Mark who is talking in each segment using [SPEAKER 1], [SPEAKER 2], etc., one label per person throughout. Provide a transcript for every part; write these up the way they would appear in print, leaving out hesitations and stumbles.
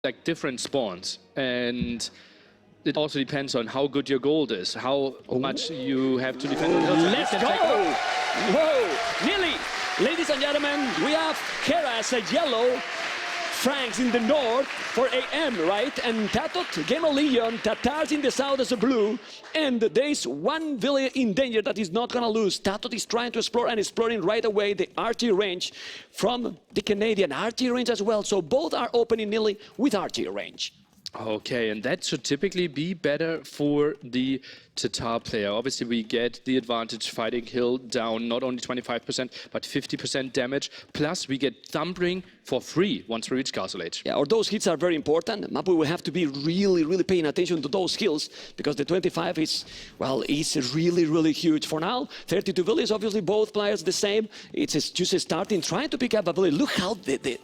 [SPEAKER 1] like different spawns, and it also depends on how good your gold is, how much you have to defend.
[SPEAKER 2] Let's go! Whoa! Nearly! Ladies and gentlemen, we have Hera as a yellow, Franks in the north for AM, right? And TaToH, Game of Legion, TaToH in the south as a blue. And there is one village in danger that is not going to lose. TaToH is trying to explore and exploring right away the archery range from the Canadian archery range as well. So both are opening nearly with archery range.
[SPEAKER 1] Okay, and that should typically be better for the TaToH player. Obviously, we get the advantage fighting Hill down not only 25%, but 50% damage. Plus, we get Thumbring for free once we reach Castle Age.
[SPEAKER 2] Yeah, or those hits are very important. Mapu will have to be really paying attention to those skills because the 25 is, well, is really huge. For now, 32 villages, obviously both players the same. It's just starting, trying to pick up a village. Look how the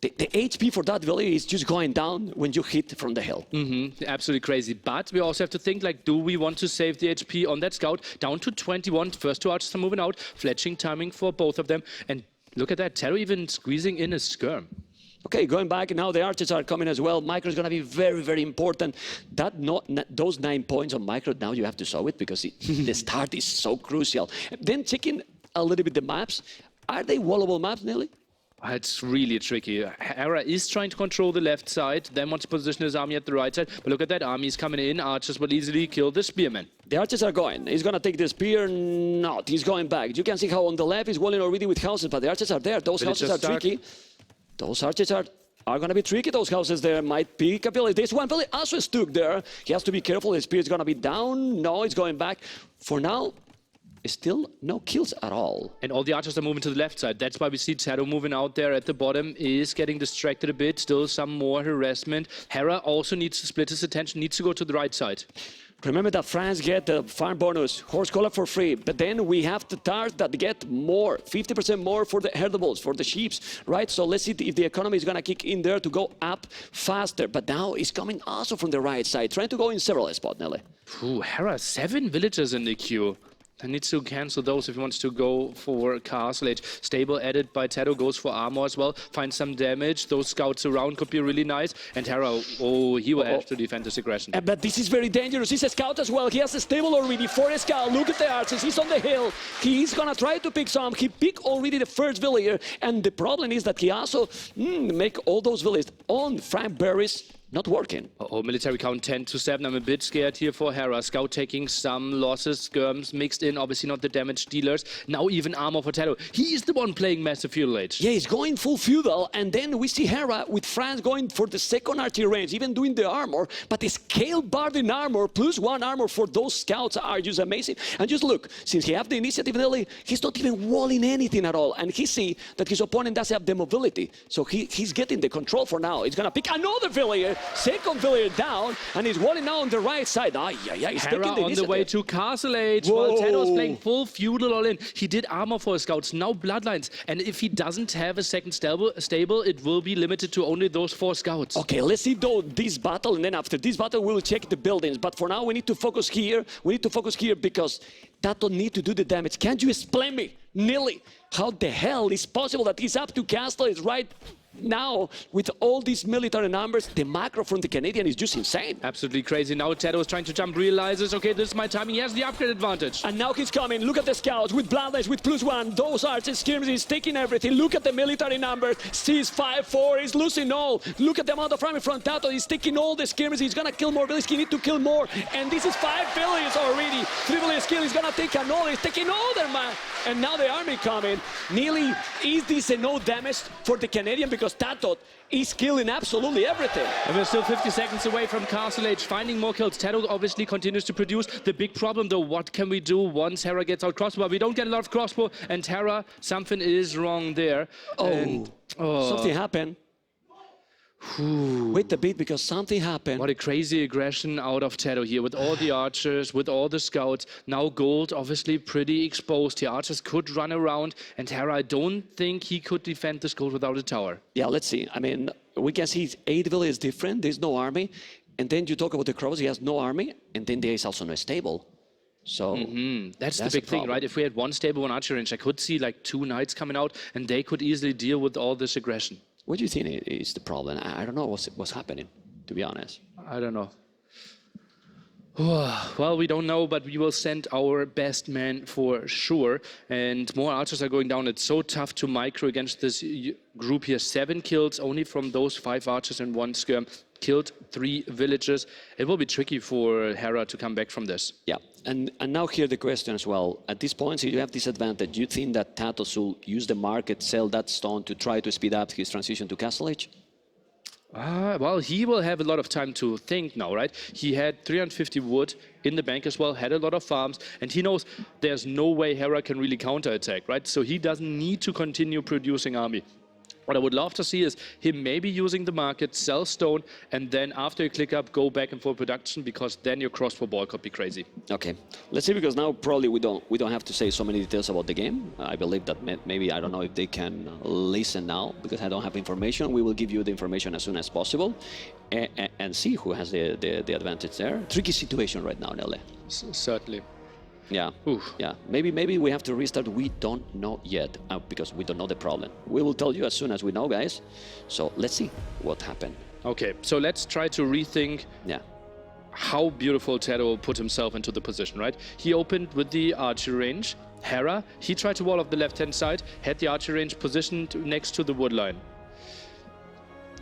[SPEAKER 2] HP for that village is just going down when you hit from the hill.
[SPEAKER 1] Absolutely crazy. But we also have to think, like, do we want to save the HP on that scout? Down to 21. First two archers are moving out. Fletching timing for both of them. And look at that. TaToH even squeezing in a skirm.
[SPEAKER 2] Okay, going back, now the archers are coming as well. Micro is going to be very important. Those 9 points on Micro, now you have to show it because the start is so crucial. Then checking a little bit the maps. Are they wallable maps, Nelly?
[SPEAKER 1] It's really tricky. Hera is trying to control the left side, then wants to position his army at the right side. But look at that, army's coming in. Archers will easily kill the spearmen.
[SPEAKER 2] The archers are going. He's going to take the spear. Not. He's going back. You can see how on the left he's walling already with houses, but the archers are there. Those houses are tricky. Those archers are going to be tricky. Those houses there might pick a village. There's one village also stuck there. He has to be careful. His spear is going to be down. No, it's going back. For now, still no kills at all.
[SPEAKER 1] And all the archers are moving to the left side. That's why we see TaToH moving out there at the bottom, is getting distracted a bit. Still some more harassment. Hera also needs to split his attention, needs to go to the right side.
[SPEAKER 2] Remember that France get the farm bonus, horse collar for free, but then we have the TaToH that get more, 50% more for the herdables, for the sheeps, right? So let's see if the economy is going to kick in there to go up faster. But now it's coming also from the right side, trying to go in several spots, Nelly.
[SPEAKER 1] Ooh, Hera, 7 villagers in the queue. He needs to cancel those if he wants to go for Castle Age. Stable added by TaToH, goes for armor as well. Finds some damage. Those scouts around could be really nice. And Hera, he will have to defend this aggression.
[SPEAKER 2] But this is very dangerous. He's a scout as well. He has a stable already for a scout. Look at the archers. He's on the hill. He's going to try to pick some. He picked already the first villager. And the problem is that he also make all those villagers on Frank Berries not working.
[SPEAKER 1] Military count 10 to 7. I'm a bit scared here for Hera. Scout taking some losses, skirms mixed in, obviously not the damage dealers. Now even armor for TaToH. He is the one playing massive feudal age.
[SPEAKER 2] Yeah, he's going full feudal, and then we see Hera with France going for the second archery range, even doing the armor, but the scale barding armor plus 1 armor for those scouts are just amazing. And just look, since he have the initiative early, he's not even walling anything at all, and he see that his opponent doesn't have the mobility, so he's getting the control for now. He's gonna pick another villager. Second villager down, and he's walling now on the right side. He's
[SPEAKER 1] Hera
[SPEAKER 2] taking the
[SPEAKER 1] on the way to Castle Age. While TaToH is playing full feudal all in. He did armor for his scouts, now bloodlines. And if he doesn't have a second stable, it will be limited to only those 4 scouts.
[SPEAKER 2] Okay, let's see though this battle, and then after this battle we'll check the buildings. But for now we need to focus here. We need to focus here because TaToH need to do the damage. Can't you explain me, Nilly, how the hell is possible that he's up to Castle is right now with all these military numbers? The macro from the Canadian is just insane.
[SPEAKER 1] Absolutely crazy. Now TaToH is trying to jump, realizes, okay, this is my timing. He has the upgrade advantage.
[SPEAKER 2] And now he's coming. Look at the scouts with bloodlines, with +1. Those archers, skirmers, he's taking everything. Look at the military numbers. Sees 5-4. He's losing all. Look at the amount of army from TaToH. He's taking all the skirmers. He's gonna kill more villages. He need to kill more. And this is 5 villages already. 3 villages kill. He's gonna take another. He's taking all their man. And now the army coming. Nearly, is this a no damage for the Canadian? Because TaToH is killing absolutely everything.
[SPEAKER 1] And we're still 50 seconds away from Castle Age, finding more kills. TaToH obviously continues to produce. The big problem though, what can we do once Hera gets out crossbow? We don't get a lot of crossbow, and Hera, something is wrong there.
[SPEAKER 2] Something happened. Wait a bit, because something happened.
[SPEAKER 1] What a crazy aggression out of TaToH here, with all the archers, with all the scouts. Now gold obviously pretty exposed here. Archers could run around, and Hera, I don't think he could defend this gold without a tower.
[SPEAKER 2] Yeah, let's see. I mean, we can see 8 villages different. There's no army. And then you talk about the crows, he has no army. And then there is also no stable. So
[SPEAKER 1] that's the big thing, right? If we had 1 stable, 1 archer range, I could see like 2 knights coming out, and they could easily deal with all this aggression.
[SPEAKER 2] What do you think is the problem? I don't know what's happening, to be honest.
[SPEAKER 1] I don't know. Well, we don't know, but we will send our best man for sure. And more archers are going down. It's so tough to micro against this group here. 7 kills only from those 5 archers in one skirm. Killed 3 villagers. It will be tricky for Hera to come back from this.
[SPEAKER 2] Yeah, and now here the question as well. At this point, so you have this advantage. Do you think that TaToH will use the market, sell that stone to try to speed up his transition to Castle Age?
[SPEAKER 1] Well, he will have a lot of time to think now, right? He had 350 wood in the bank as well, had a lot of farms, and he knows there's no way Hera can really counterattack, right? So he doesn't need to continue producing army. What I would love to see is him maybe using the market, sell stone, and then after you click up, go back in full production, because then your crossbow ball could be crazy.
[SPEAKER 2] Okay, let's see, because now probably we don't have to say so many details about the game. I believe that maybe, I don't know if they can listen now, because I don't have information. We will give you the information as soon as possible, and see who has the advantage there. Tricky situation right now, Nele.
[SPEAKER 1] Certainly.
[SPEAKER 2] Yeah,
[SPEAKER 1] Oof.
[SPEAKER 2] yeah. Maybe we have to restart. We don't know yet, because we don't know the problem. We will tell you as soon as we know, guys. So let's see what happened.
[SPEAKER 1] Okay, so let's try to rethink how beautiful TaToH put himself into the position, right? He opened with the archer range. Hera, he tried to wall off the left-hand side, had the archer range positioned next to the wood line.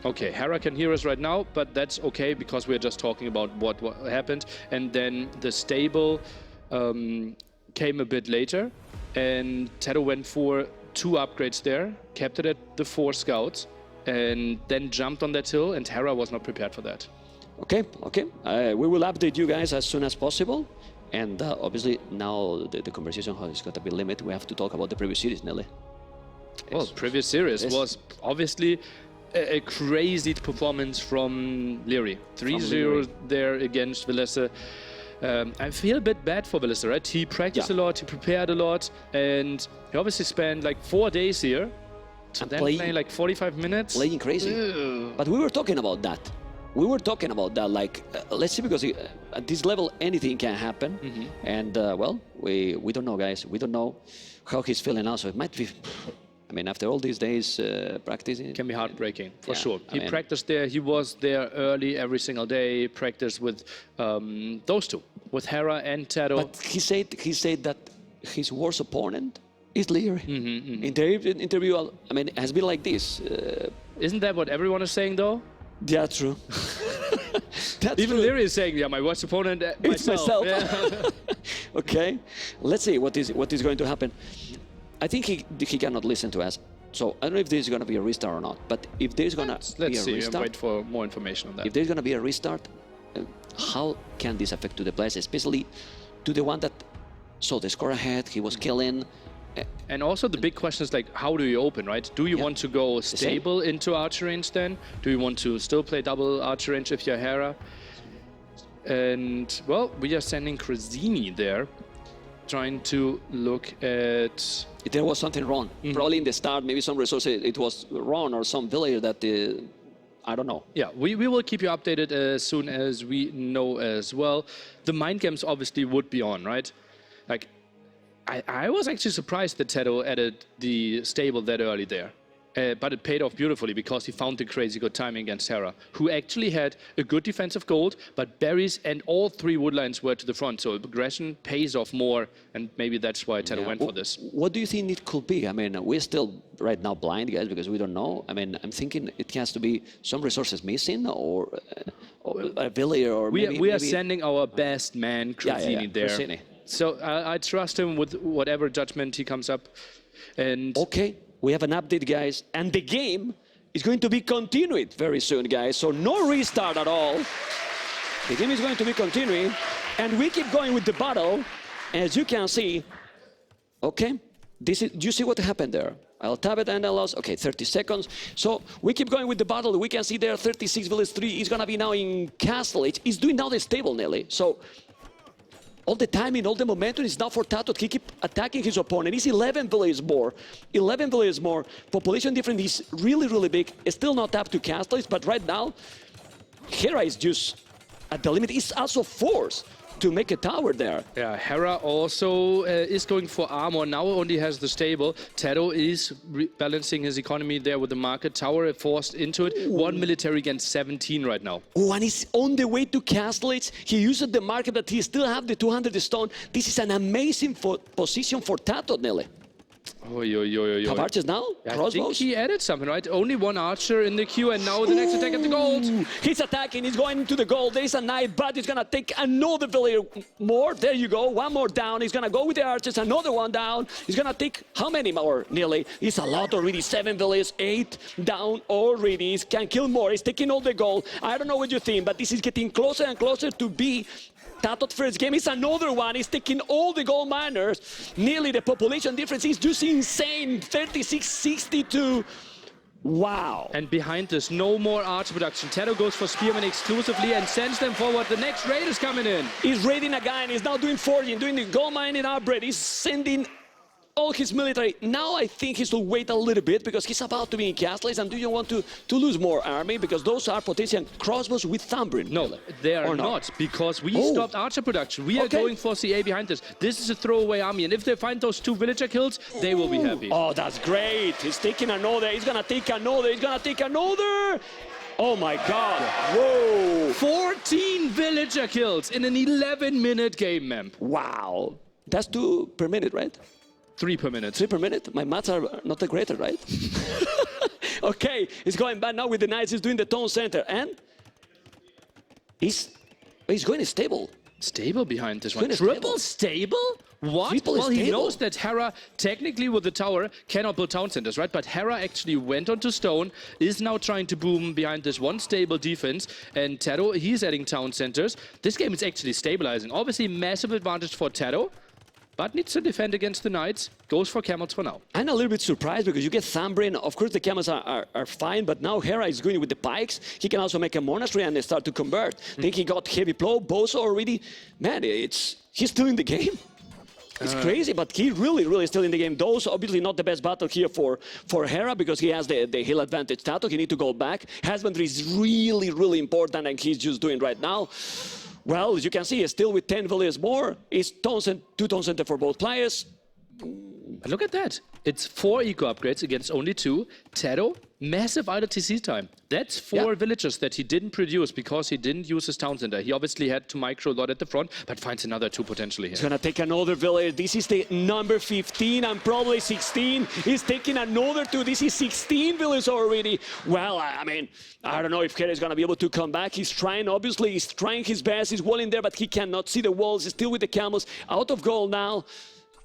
[SPEAKER 1] Okay, Hera can hear us right now, but that's okay, because we're just talking about what happened. And then the stable came a bit later, and TaToH went for 2 upgrades there, kept it at the 4 scouts, and then jumped on that hill, and Hera was not prepared for that.
[SPEAKER 2] Okay. We will update you guys as soon as possible. And obviously now the conversation has got to be limited. We have to talk about the previous series, Nelly.
[SPEAKER 1] Well, previous series was obviously a crazy performance from Leary. 3-0 there against Velese. I feel a bit bad for Velese, right? He practiced a lot, he prepared a lot, and he obviously spent like 4 days here, and then playing like 45 minutes.
[SPEAKER 2] Playing crazy. Ew. But we were talking about that. Like, let's see, because at this level, anything can happen. And, well, we don't know, guys. We don't know how he's feeling now, so it might be... I mean, after all these days practicing...
[SPEAKER 1] It can be heartbreaking, for sure. He practiced there. He was there early every single day, practiced with those two, with Hera and TaToH.
[SPEAKER 2] But he said that his worst opponent is Leary. In the interview, I mean, it has been like this.
[SPEAKER 1] Isn't that what everyone is saying, though?
[SPEAKER 2] Yeah, true.
[SPEAKER 1] Even Leary is saying, yeah, my worst opponent, myself. Yeah.
[SPEAKER 2] Okay, let's see what is going to happen. I think he cannot listen to us. So I don't know if there's going to be a restart or not. But if there's going to be a restart...
[SPEAKER 1] Let's see, wait for more information on that.
[SPEAKER 2] If there's going to be a restart, how can this affect to the players, especially to the one that saw the score ahead, he was killing...
[SPEAKER 1] And also the big question is, like, how do you open, right? Do you want to go stable into archer range then? Do you want to still play double archer range if you're Hera? And, well, we are sending Cresini there, trying to look at...
[SPEAKER 2] There was something wrong. Probably in the start, maybe some resources, it was wrong, or some villager that... I don't know.
[SPEAKER 1] Yeah, we will keep you updated as soon as we know as well. The mind games obviously would be on, right? Like, I was actually surprised that TaToH added the stable that early there. But it paid off beautifully, because he found the crazy good timing against Hera, who actually had a good defensive gold, but berries and all 3 woodlines were to the front. So aggression pays off more, and maybe that's why TaToH went for this.
[SPEAKER 2] What do you think it could be? I mean, we're still right now blind, guys, because we don't know. I mean, I'm thinking it has to be some resources missing, or a villager, or
[SPEAKER 1] we are sending our best man, Cresini, there.
[SPEAKER 2] Cresini.
[SPEAKER 1] So I trust him with whatever judgment he comes up. And
[SPEAKER 2] okay, we have an update, guys, and the game is going to be continued very soon, guys. So no restart at all. The game is going to be continuing, and we keep going with the battle. As you can see, okay, do you see what happened there? I'll tap it and I lost. Okay, 30 seconds. So we keep going with the battle. We can see there 36 village 3 is going to be now in Castle Age. He's doing now the stable, Nelly. So all the timing, all the momentum is now for TaToH. He keep attacking his opponent. He's 11 villages more. 11 villages more. Population difference is really, really big. It's still not up to Castle Age, but right now, Hera is just at the limit. He's also forced to make a tower there.
[SPEAKER 1] Yeah, Hera also is going for armor. Now only has the stable. TaToH is balancing his economy there with the market tower forced into it.
[SPEAKER 2] Ooh.
[SPEAKER 1] 1 military against 17 right now.
[SPEAKER 2] Oh, and he's on the way to castle it. He used the market, but he still have the 200 stone. This is an amazing position for TaToH, Nelly. Have archers now?
[SPEAKER 1] I think
[SPEAKER 2] Crossbows?
[SPEAKER 1] he added something, right? Only one archer in the queue, and now the next attack at the gold.
[SPEAKER 2] He's attacking, he's going into the gold. There's a knight, but he's gonna take another villager more. There you go, one more down. He's gonna go with the archers, another one down. He's gonna take how many more, nearly? It's a lot already, 7 villagers, 8 down already. He can kill more, he's taking all the gold. I don't know what you think, but this is getting closer and closer to be TaToH first game. Is another one. He's taking all the gold miners. Nearly the population difference is just insane. 36-62. Wow.
[SPEAKER 1] And behind this, no more archer production. TaToH goes for Spearman exclusively and sends them forward. The next raid is coming in.
[SPEAKER 2] He's raiding again. He's now doing forging, doing the gold mining upgrade. He's sending all his military. Now I think he should wait a little bit because he's about to be in castles, and do you want to lose more army? Because those are potential crossbows with Thumbrin.
[SPEAKER 1] No, they are not, because we stopped archer production. We are going for CA behind this. This is a throwaway army, and if they find those 2 villager kills, they will be happy.
[SPEAKER 2] Oh, that's great. He's taking another. He's gonna take another. He's gonna take another. Oh my God. Whoa.
[SPEAKER 1] 14 villager kills in an 11-minute game, man.
[SPEAKER 2] Wow. That's 2 per minute, right?
[SPEAKER 1] 3 per minute.
[SPEAKER 2] 3 per minute? My maths are not that great, right? Okay, he's going back now with the knights. He's doing the tone center. And he's going stable.
[SPEAKER 1] Stable behind this one.
[SPEAKER 2] Goodness,
[SPEAKER 1] Triple stable? What?
[SPEAKER 2] Triple
[SPEAKER 1] well, he
[SPEAKER 2] stable.
[SPEAKER 1] knows that Hera, technically with the tower, cannot build town centers, right? But Hera actually went onto stone, is now trying to boom behind this one stable defense. And TaToH, he's adding town centers. This game is actually stabilizing. Obviously, massive advantage for TaToH, but needs to defend against the knights. Goes for camels for now.
[SPEAKER 2] I'm a little bit surprised because you get Thumbrin. Of course, the camels are fine, but now Hera is going with the pikes. He can also make a monastery and they start to convert. Then he got heavy plow, bows already. Man, he's still in the game. It's crazy, but he really is still in the game. Those obviously not the best battle here for Hera because he has the hill advantage. TaToH, he need to go back. Husbandry is really important, and he's just doing right now. Well, as you can see, he's still with 10 villages more. It's 2 tone center for both players.
[SPEAKER 1] But look at that. It's 4 eco upgrades against only 2. TaToH, massive idle TC time. That's 4 villagers that he didn't produce because he didn't use his town center. He obviously had to micro a lot at the front, but finds another 2 potentially here.
[SPEAKER 2] He's gonna take another village. This is the number 15 and probably 16. He's taking another 2. This is 16 villages already. Well, I mean, I don't know if Hera is gonna be able to come back. He's trying, obviously, he's trying his best. He's walling there, but he cannot see the walls. He's still with the camels. Out of goal now.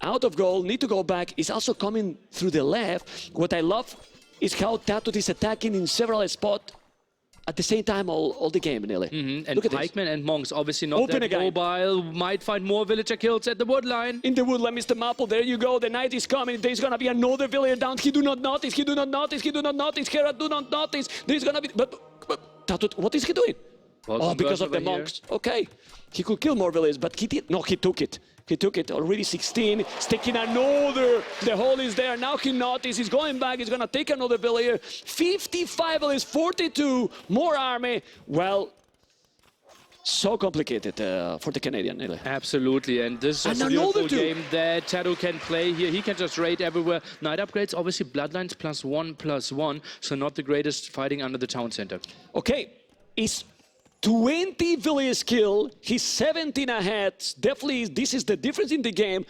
[SPEAKER 2] Out of goal, need to go back. He's also coming through the left. What I love is how TaToH is attacking in several spots at the same time all the game, nearly.
[SPEAKER 1] And
[SPEAKER 2] Look at
[SPEAKER 1] pikemen and monks, obviously not
[SPEAKER 2] Open
[SPEAKER 1] that
[SPEAKER 2] again.
[SPEAKER 1] mobile. Might find more villager kills at the wood line.
[SPEAKER 2] In the woodland, Mr. Maple, there you go. The knight is coming. There's gonna be another villager down. He do not notice. He do not notice. He do not notice. Hera do not notice. There's gonna be. But TaToH, what is he doing?
[SPEAKER 1] Well,
[SPEAKER 2] because of the
[SPEAKER 1] over here.
[SPEAKER 2] monks. Okay. He could kill more villagers, but he did. No, he took it. He took it already 16. He's taking another. The hole is there. Now he noticed. He's going back. He's going to take another villager. 55 villagers, 42. More army. Well, so complicated for the Canadian. Really.
[SPEAKER 1] Absolutely, and this is a beautiful game that TaToH can play here. He can just raid everywhere. Night upgrades, obviously bloodlines +1/+1, so not the greatest fighting under the town center.
[SPEAKER 2] Okay, it's 20 villagers killed. He's 17 ahead. Definitely, this is the difference in the game.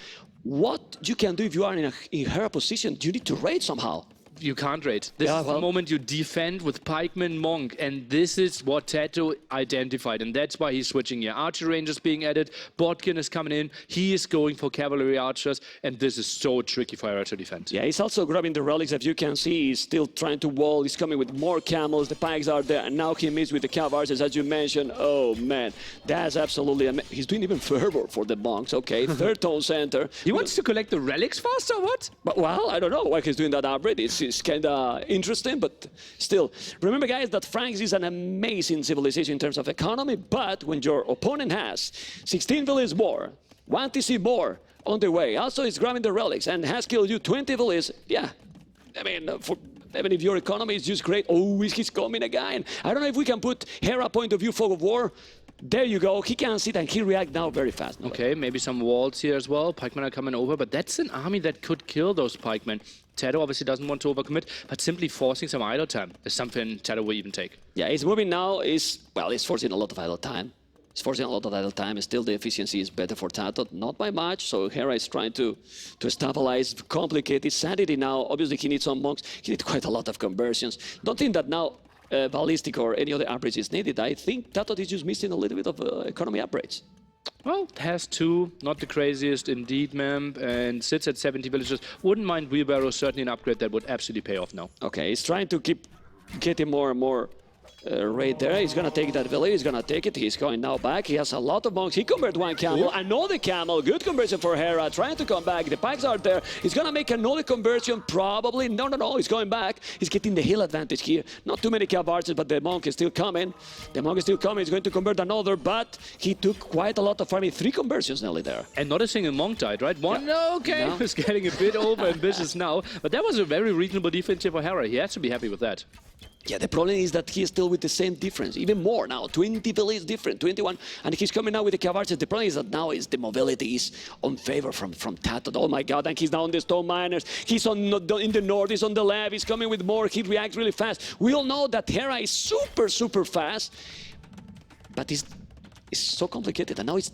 [SPEAKER 2] What you can do if you are in her position, you need to raid somehow.
[SPEAKER 1] You can't raid. This is the moment you defend with pikeman monk, and this is what TaToH identified, and that's why he's switching here. Archer rangers being added, Botkin is coming in, he is going for cavalry archers, and this is so tricky for Hera to defend.
[SPEAKER 2] Yeah, he's also grabbing the relics, as you can see. He's still trying to wall. He's coming with more camels. The pikes are there, and now he meets with the cavalry, as you mentioned. Oh man, that's absolutely amazing. He's doing even fervor for the monks. Okay, 3rd tone center.
[SPEAKER 1] He wants to collect the relics faster, what?
[SPEAKER 2] But well, I don't know why he's doing that upgrade. It's kind of interesting, but still. Remember, guys, that France is an amazing civilization in terms of economy, but when your opponent has 16 villages more, 1 TC more on the way, also is grabbing the relics and has killed you 20 villages, yeah, I mean, even if your economy is just great, oh, he's coming again. I don't know if we can put Hera point of view fog of war. There you go. He can sit and he react now very fast.
[SPEAKER 1] Okay, maybe some walls here as well. Pikemen are coming over, but that's an army that could kill those pikemen. TaToH obviously doesn't want to overcommit, but simply forcing some idle time is something TaToH will even take.
[SPEAKER 2] Yeah, he's moving now. He's forcing a lot of idle time. He's forcing a lot of idle time. Still, the efficiency is better for TaToH, not by much. So Hera is trying to stabilize, complicate his sanity now. Obviously, he needs some monks. He needs quite a lot of conversions. Don't think that now ballistic or any other upgrades is needed. I think TaToH is just missing a little bit of economy upgrades.
[SPEAKER 1] Well, has two, not the craziest indeed, ma'am, and sits at 70 villagers. Wouldn't mind wheelbarrow, certainly an upgrade that would absolutely pay off now.
[SPEAKER 2] Okay, he's trying to keep getting more and more right there. He's gonna take that village, he's gonna take it. He's going now back. He has a lot of monks. He converted one camel, another camel. Good conversion for Hera, trying to come back. The pikes are there. He's gonna make another conversion, probably. No, he's going back. He's getting the hill advantage here. Not too many cav archers, but the monk is still coming. He's going to convert another, but he took quite a lot of farming. 3 conversions nearly there.
[SPEAKER 1] And not a single monk died, right? One,
[SPEAKER 2] Yeah.
[SPEAKER 1] okay,
[SPEAKER 2] No.
[SPEAKER 1] was getting a bit over ambitious now. But that was a very reasonable defense here for Hera. He has to be happy with that.
[SPEAKER 2] Yeah, the problem is that he's still with the same difference, even more now. 20 villages different, 21, and he's coming now with the cav archers. The problem is that now the mobility is on favor from TaToH. Oh my God, and he's now on the stone miners. He's in the north, he's on the left, he's coming with more. He reacts really fast. We all know that Hera is super fast, but it's so complicated, and now it's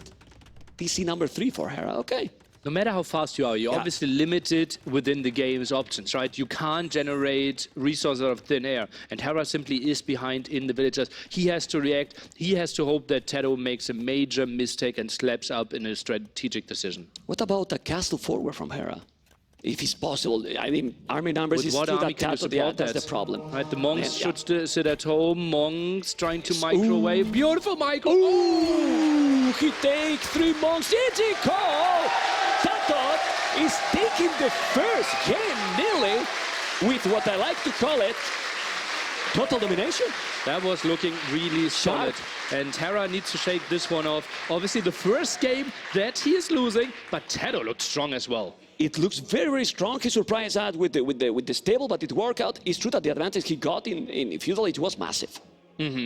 [SPEAKER 2] DC number 3 for Hera. Okay.
[SPEAKER 1] No matter how fast you are, you're obviously limited within the game's options, right? You can't generate resources out of thin air. And Hera simply is behind in the villagers. He has to react. He has to hope that TaToH makes a major mistake and slaps up in a strategic decision.
[SPEAKER 2] What about a castle forward from Hera? If it's possible, I mean, army numbers is still that TaToH. Yeah, that's the problem.
[SPEAKER 1] Right, the monks should sit at home. Monks trying to microwave. Beautiful microwave.
[SPEAKER 2] Ooh, he takes 3 monks. GG call! TaToH is taking the first game nearly with what I like to call it total domination.
[SPEAKER 1] That was looking really solid. And Hera needs to shake this one off. Obviously, the first game that he is losing, but TaToH looked strong as well.
[SPEAKER 2] It looks very strong. He surprised us with the stable, but it worked out. It's true that the advantage he got in feudal age was massive.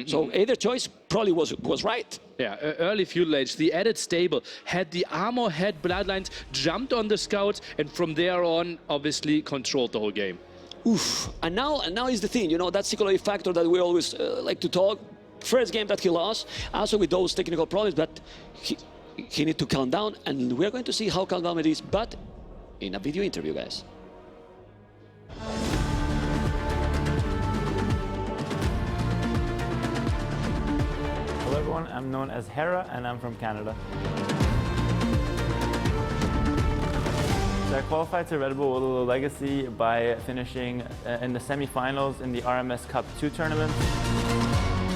[SPEAKER 2] So either choice probably was right.
[SPEAKER 1] Yeah, early feudal age, the added stable, had the armor, had bloodlines, jumped on the scouts, and from there on, obviously controlled the whole game.
[SPEAKER 2] Oof. And now is the thing, you know, that psychology factor that we always like to talk. First game that he lost, also with those technical problems, but he need to calm down, and we're going to see how calm down it is, but in a video interview, guys.
[SPEAKER 3] Hello everyone, I'm known as Hera and I'm from Canada. So I qualified to Red Bull Wololo Legacy by finishing in the semifinals in the RMS Cup 2 tournament.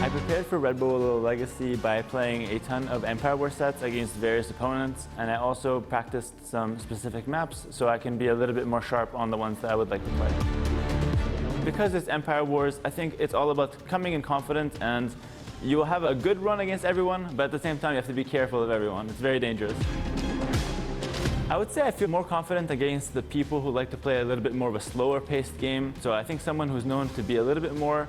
[SPEAKER 3] I prepared for Red Bull Wololo Legacy by playing a ton of Empire War sets against various opponents, and I also practiced some specific maps so I can be a little bit more sharp on the ones that I would like to play. Because it's Empire Wars, I think it's all about coming in confident, and you will have a good run against everyone, but at the same time you have to be careful of everyone. It's very dangerous. I would say I feel more confident against the people who like to play a little bit more of a slower paced game. So I think someone who's known to be a little bit more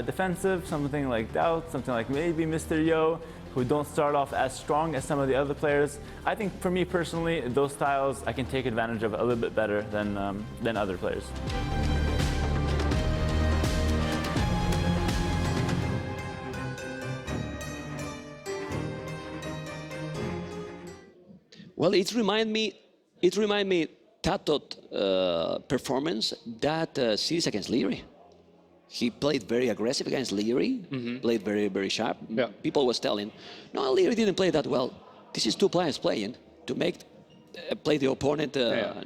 [SPEAKER 3] defensive, something like Doubt, something like maybe Mr. Yo, who don't start off as strong as some of the other players. I think for me personally, those styles I can take advantage of a little bit better than other players.
[SPEAKER 2] Well, it remind me TaToH performance that series against Leary. He played very aggressive against Leary, played very sharp.
[SPEAKER 1] Yeah.
[SPEAKER 2] People was telling, no, Leary didn't play that well. This is 2 players playing to make play the opponent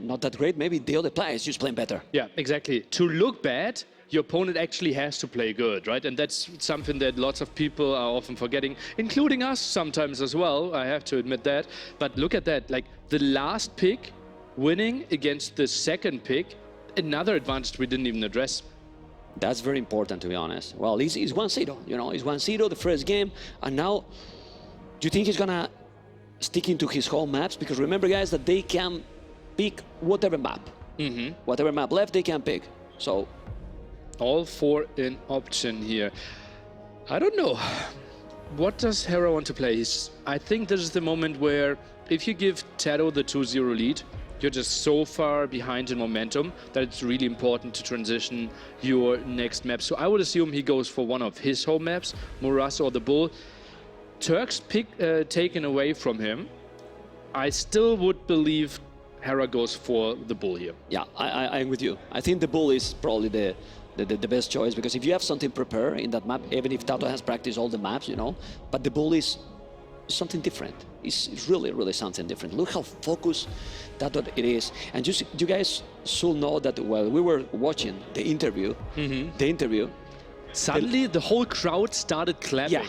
[SPEAKER 2] not that great. Maybe the other players just playing better.
[SPEAKER 1] Yeah, exactly. To look bad, your opponent actually has to play good, right? And that's something that lots of people are often forgetting, including us sometimes as well, I have to admit that. But look at that, like the last pick winning against the second pick, another advantage we didn't even address.
[SPEAKER 2] That's very important, to be honest. Well, he's 1-0, you know, he's 1-0 the first game, and now, do you think he's gonna stick into his home maps? Because remember, guys, that they can pick whatever map. Whatever map left, they can pick. So
[SPEAKER 1] all 4 in option here. I don't know. what does Hera want to play? I think this is the moment where if you give TaToH the 2-0 lead, you're just so far behind in momentum that it's really important to transition your next map. So I would assume he goes for one of his home maps, Morass or the Bull. Turks taken away from him. I still would believe Hera goes for the Bull here.
[SPEAKER 2] Yeah, I'm with you. I think the Bull is probably the best choice, because if you have something prepared in that map, even if TaToH has practiced all the maps, you know, but the Bull is something different. It's really, really something different. Look how focused TaToH it is. And you guys should know that while we were watching the interview,
[SPEAKER 1] Suddenly the whole crowd started clapping.
[SPEAKER 2] yeah,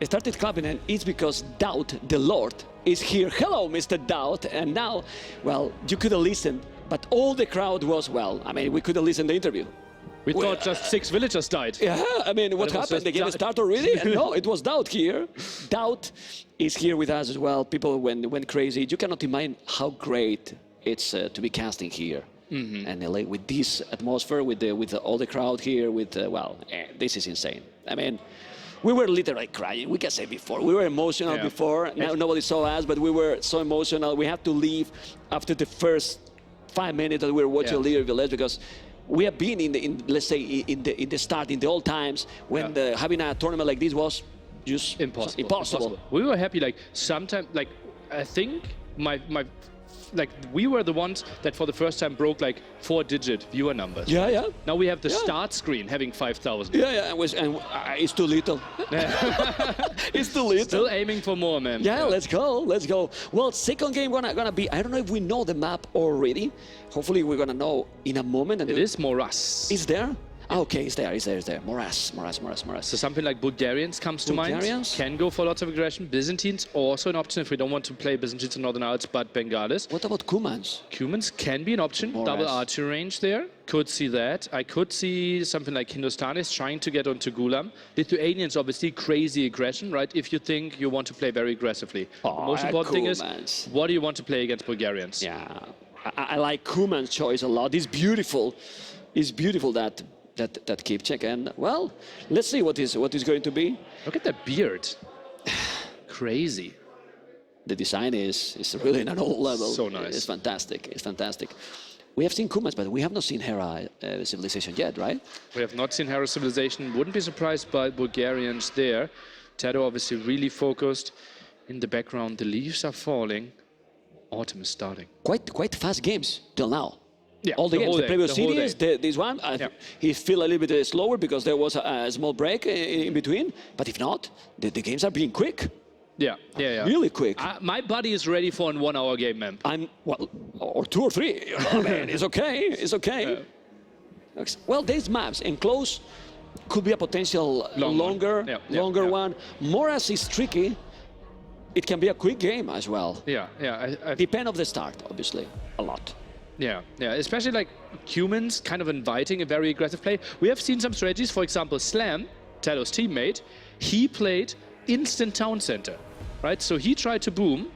[SPEAKER 2] it started clapping, and it's because TaToH, the Lord, is here. Hello, Mr. TaToH. And now, well, you could have listened, but all the crowd was, well, I mean, we could have listened to the interview.
[SPEAKER 1] We thought just 6 villagers died.
[SPEAKER 2] Yeah, I mean, what
[SPEAKER 1] it was
[SPEAKER 2] happened? The
[SPEAKER 1] just
[SPEAKER 2] game started already? And no, it was TaToH here. TaToH is here with us as well. People went crazy. You cannot imagine how great it's to be casting here. And LA with this atmosphere, with all the crowd here, this is insane. I mean, we were literally crying. We can say before. We were emotional before. Now nobody saw us, but we were so emotional. We had to leave after the first 5 minutes that we were watching Leader Village, because we have been in the start, in the old times, when having a tournament like this was just impossible.
[SPEAKER 1] We were happy, like, sometimes, like, I think we were the ones that for the first time broke like 4-digit viewer numbers.
[SPEAKER 2] Yeah, yeah.
[SPEAKER 1] Now we have the start screen having 5,000.
[SPEAKER 2] Yeah, yeah, and it's too little. It's too little.
[SPEAKER 1] Still aiming for more, man.
[SPEAKER 2] Yeah, let's go, let's go. Well, second game gonna be, I don't know if we know the map already. Hopefully we're gonna know in a moment. And
[SPEAKER 1] it is Morass.
[SPEAKER 2] Is there? Oh, okay, it's there. Morass.
[SPEAKER 1] So something like Bulgarians comes to mind. Can go for lots of aggression. Byzantines also an option if we don't want to play Byzantines in Northern Isles, but Bengalis.
[SPEAKER 2] What about Cumans?
[SPEAKER 1] Cumans can be an option.
[SPEAKER 2] Morass.
[SPEAKER 1] Double archery range there. Could see that. I could see something like Hindustanis trying to get onto Gulam. Lithuanians, obviously, crazy aggression, right? If you think you want to play very aggressively. The most important thing is, what do you want to play against Bulgarians?
[SPEAKER 2] Yeah, I like Kuman's choice a lot. It's beautiful. It's beautiful that keep check, and well, let's see what is going to be.
[SPEAKER 1] Look at that beard. Crazy.
[SPEAKER 2] The design is really in an old level.
[SPEAKER 1] So nice.
[SPEAKER 2] It's fantastic. It's fantastic. We have seen Kumans, but we have not seen Hera Civilization yet, right?
[SPEAKER 1] We have not seen Hera Civilization. Wouldn't be surprised by Bulgarians there. TaToH obviously really focused. In the background, the leaves are falling. Autumn is starting.
[SPEAKER 2] Quite fast games till now.
[SPEAKER 1] Yeah,
[SPEAKER 2] all the games, the previous series, this one, he feel a little bit slower because there was a small break in between. But if not, the games are being quick.
[SPEAKER 1] Yeah.
[SPEAKER 2] Really quick.
[SPEAKER 1] My buddy is ready for a 1-hour game, man.
[SPEAKER 2] Or 2 or 3. Oh, man, it's okay. It's okay. Well, these maps enclose could be a potential longer one. Morass is tricky. It can be a quick game as well. Depend of the start, obviously, a lot.
[SPEAKER 1] Yeah, especially like humans kind of inviting a very aggressive play. We have seen some strategies, for example, Slam, TaToH's teammate, he played instant town center, right? So he tried to boom,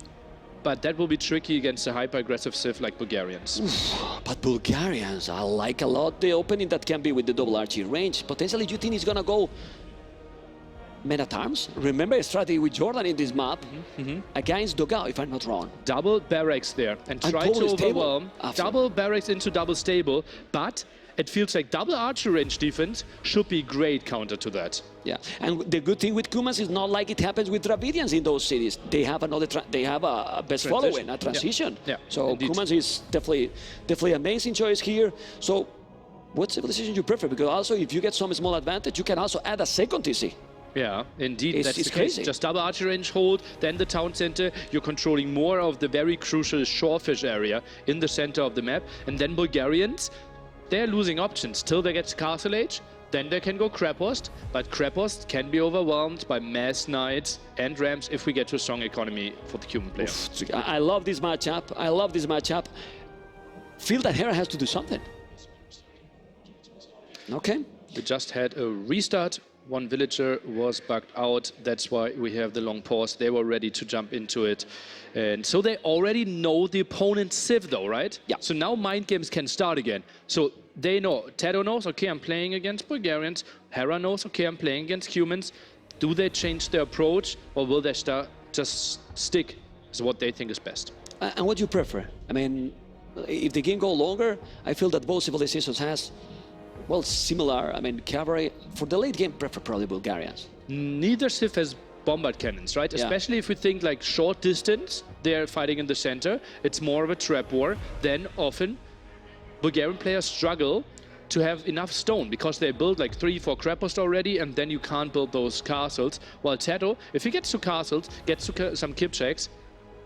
[SPEAKER 1] but that will be tricky against a hyper-aggressive Civ like Bulgarians.
[SPEAKER 2] But Bulgarians, I like a lot the opening that can be with the double archery range. Potentially, do you think he's gonna go meta arms? Remember a strategy with Jordan in this map against Dogao, if I'm not wrong.
[SPEAKER 1] Double barracks there and try to overwhelm. Double barracks into double stable, but it feels like double archery range defense should be great counter to that.
[SPEAKER 2] Yeah, and the good thing with Kumans is not like it happens with Dravidians in those cities. They have a best following, a transition.
[SPEAKER 1] Yeah,
[SPEAKER 2] so
[SPEAKER 1] indeed.
[SPEAKER 2] Kumans is definitely amazing choice here. So what civilization you prefer? Because also if you get some small advantage, you can also add a second TC.
[SPEAKER 1] Yeah, indeed,
[SPEAKER 2] it's
[SPEAKER 1] that's the
[SPEAKER 2] crazy.
[SPEAKER 1] case. Just double archery range hold, then the town center. You're controlling more of the very crucial shorefish area in the center of the map. And then Bulgarians, they're losing options till they get to Castle Age. Then they can go Krepost, but Krepost can be overwhelmed by mass knights and rams if we get to a strong economy for the human player.
[SPEAKER 2] I love this matchup. Feel that Hera has to do something. Okay.
[SPEAKER 1] We just had a restart. One villager was bugged out. That's why we have the long pause. They were ready to jump into it. And so they already know the opponent's Civ though, right?
[SPEAKER 2] Yeah.
[SPEAKER 1] So now mind games can start again. So they know, TaToH knows, okay, I'm playing against Bulgarians. Hera knows, okay, I'm playing against humans. Do they change their approach, or will they just stick to what they think is best?
[SPEAKER 2] And what do you prefer? I mean, if the game go longer, I feel that both civilizations has, well, similar. I mean, cavalry for the late game prefer probably Bulgarians.
[SPEAKER 1] Neither civ has bombard cannons, right?
[SPEAKER 2] Yeah.
[SPEAKER 1] Especially if we think like short distance, they're fighting in the center. It's more of a trap war. Then often Bulgarian players struggle to have enough stone because they build like 3-4 crappost already, and then you can't build those castles. While TaToH, if he gets to castles, gets to some Kipchaks,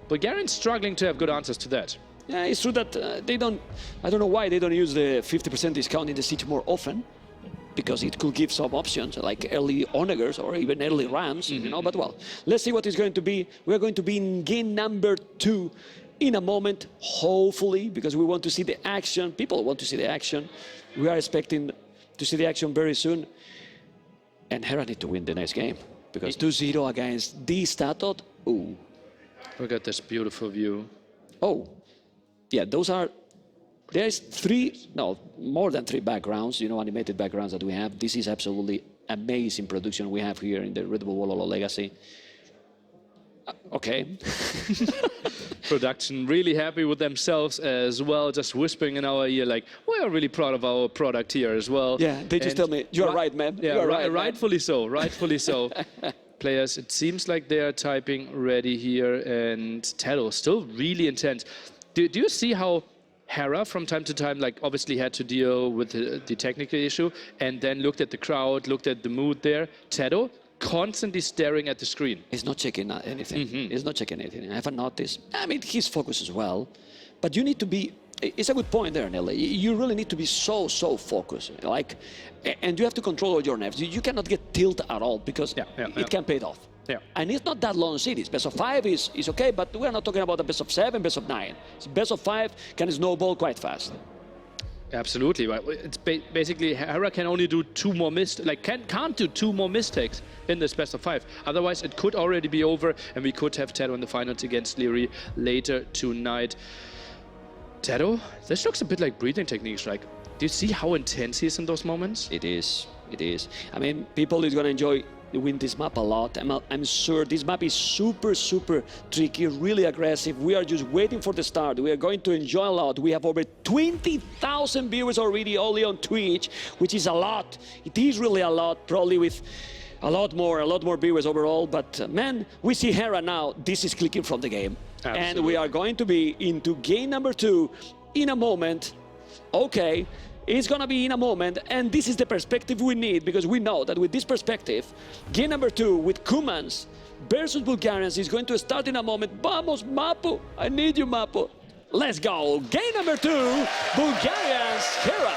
[SPEAKER 1] Bulgarians struggling to have good answers to that.
[SPEAKER 2] Yeah, it's true that they don't. I don't know why they don't use the 50% discount in the siege more often, because it could give some options like early onagers or even early rams, you know. But well, let's see what it's going to be. We're going to be in game number 2 in a moment, hopefully, because we want to see the action. People want to see the action. We are expecting to see the action very soon. And Hera need to win the next game, because 2-0 against this TaToH. Ooh.
[SPEAKER 1] Look at this beautiful view.
[SPEAKER 2] Oh, yeah, those are. There's more than 3 backgrounds, you know, animated backgrounds that we have. This is absolutely amazing production we have here in the Red Bull Wololo Legacy. Okay.
[SPEAKER 1] Production really happy with themselves as well, just whispering in our ear like, we are really proud of our product here as well.
[SPEAKER 2] Yeah, they just tell me, you're right, man.
[SPEAKER 1] Yeah,
[SPEAKER 2] you're right,
[SPEAKER 1] rightfully so, rightfully so. Players, it seems like they are typing ready here, and TaToH still really intense. Do you see how Hera from time to time, like, obviously had to deal with the technical issue, and then looked at the crowd, looked at the mood there. TaToH constantly staring at the screen.
[SPEAKER 2] He's not checking anything. He's not checking anything. I haven't noticed. I mean, he's focused as well. But you need to be. It's a good point there, Nelly. You really need to be so focused. Like, and you have to control all your nerves. You cannot get tilted at all, because it can pay off.
[SPEAKER 1] Yeah.
[SPEAKER 2] And it's not that long cities. Best of 5 is okay, but we're not talking about the best of 7, best of 9. So best of 5 can snowball quite fast.
[SPEAKER 1] Absolutely right. It's basically Hera can only do 2 more can't do 2 more mistakes in this best of 5. Otherwise, it could already be over, and we could have TaToH in the finals against Leary later tonight. TaToH, this looks a bit like breathing techniques. Like, do you see how intense he is in those moments?
[SPEAKER 2] It is. It is. I mean, people is gonna enjoy win this map a lot. I'm sure this map is super tricky, really aggressive. We are just waiting for the start. We are going to enjoy a lot. We have over 20,000 viewers already only on Twitch, which is a lot. It is really a lot, probably with a lot more viewers overall. But man, we see Hera now. This is clicking from the game.
[SPEAKER 1] Absolutely.
[SPEAKER 2] And we are going to be into game number 2 in a moment. Okay. It's going to be in a moment, and this is the perspective we need, because we know that with this perspective, game number 2 with Kumans versus Bulgarians is going to start in a moment. Vamos, Mapo! I need you, Mapo. Let's go. Game number 2, Bulgarians, Hera,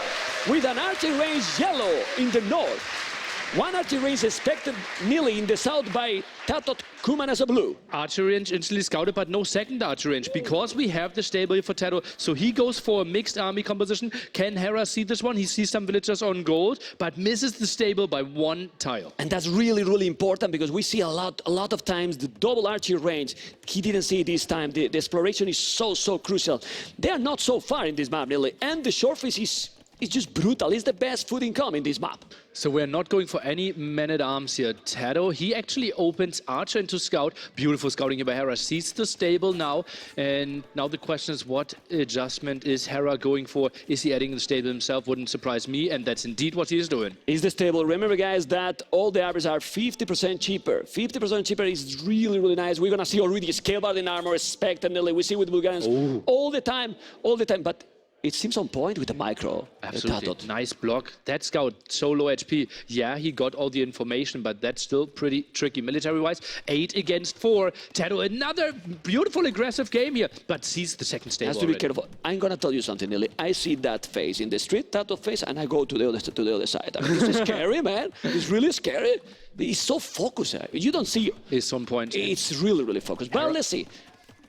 [SPEAKER 2] with an archery range yellow in the north. One archery range expected nearly in the south by TaToH, Kuman as a blue.
[SPEAKER 1] Archery range instantly scouted, but no second archery range, because we have the stable here for TaToH. So he goes for a mixed army composition. Can Hera see this one? He sees some villagers on gold, but misses the stable by 1 tile.
[SPEAKER 2] And that's really important, because we see a lot of times the double archery range. He didn't see it this time. The exploration is so crucial. They are not so far in this map, really. And the short phase is just brutal. It's the best food income in this map.
[SPEAKER 1] So we're not going for any men-at-arms here. TaToH, he actually opens Archer into Scout. Beautiful scouting here by Hera. Sees the stable now. And now the question is, what adjustment is Hera going for? Is he adding the stable himself? Wouldn't surprise me. And that's indeed what he is doing.
[SPEAKER 2] Is the stable. Remember, guys, that all the armors are 50% cheaper. 50% cheaper is really nice. We're going to see already scale bar in armor, expectantly. We see with Bulgarians all the time. But it seems on point with the micro.
[SPEAKER 1] Absolutely. Nice block. That scout, so low HP. Yeah, he got all the information, but that's still pretty tricky military-wise. 8 against 4. TaToH, another beautiful aggressive game here, but sees the second stable.
[SPEAKER 2] Has to be careful. I'm going to tell you something, Nili. I see that face in the street, TaToH face, and I go to the other side. I mean, it's scary, man. It's really scary. He's so focused. You don't see.
[SPEAKER 1] It's on point.
[SPEAKER 2] It's really focused. Well, let's see.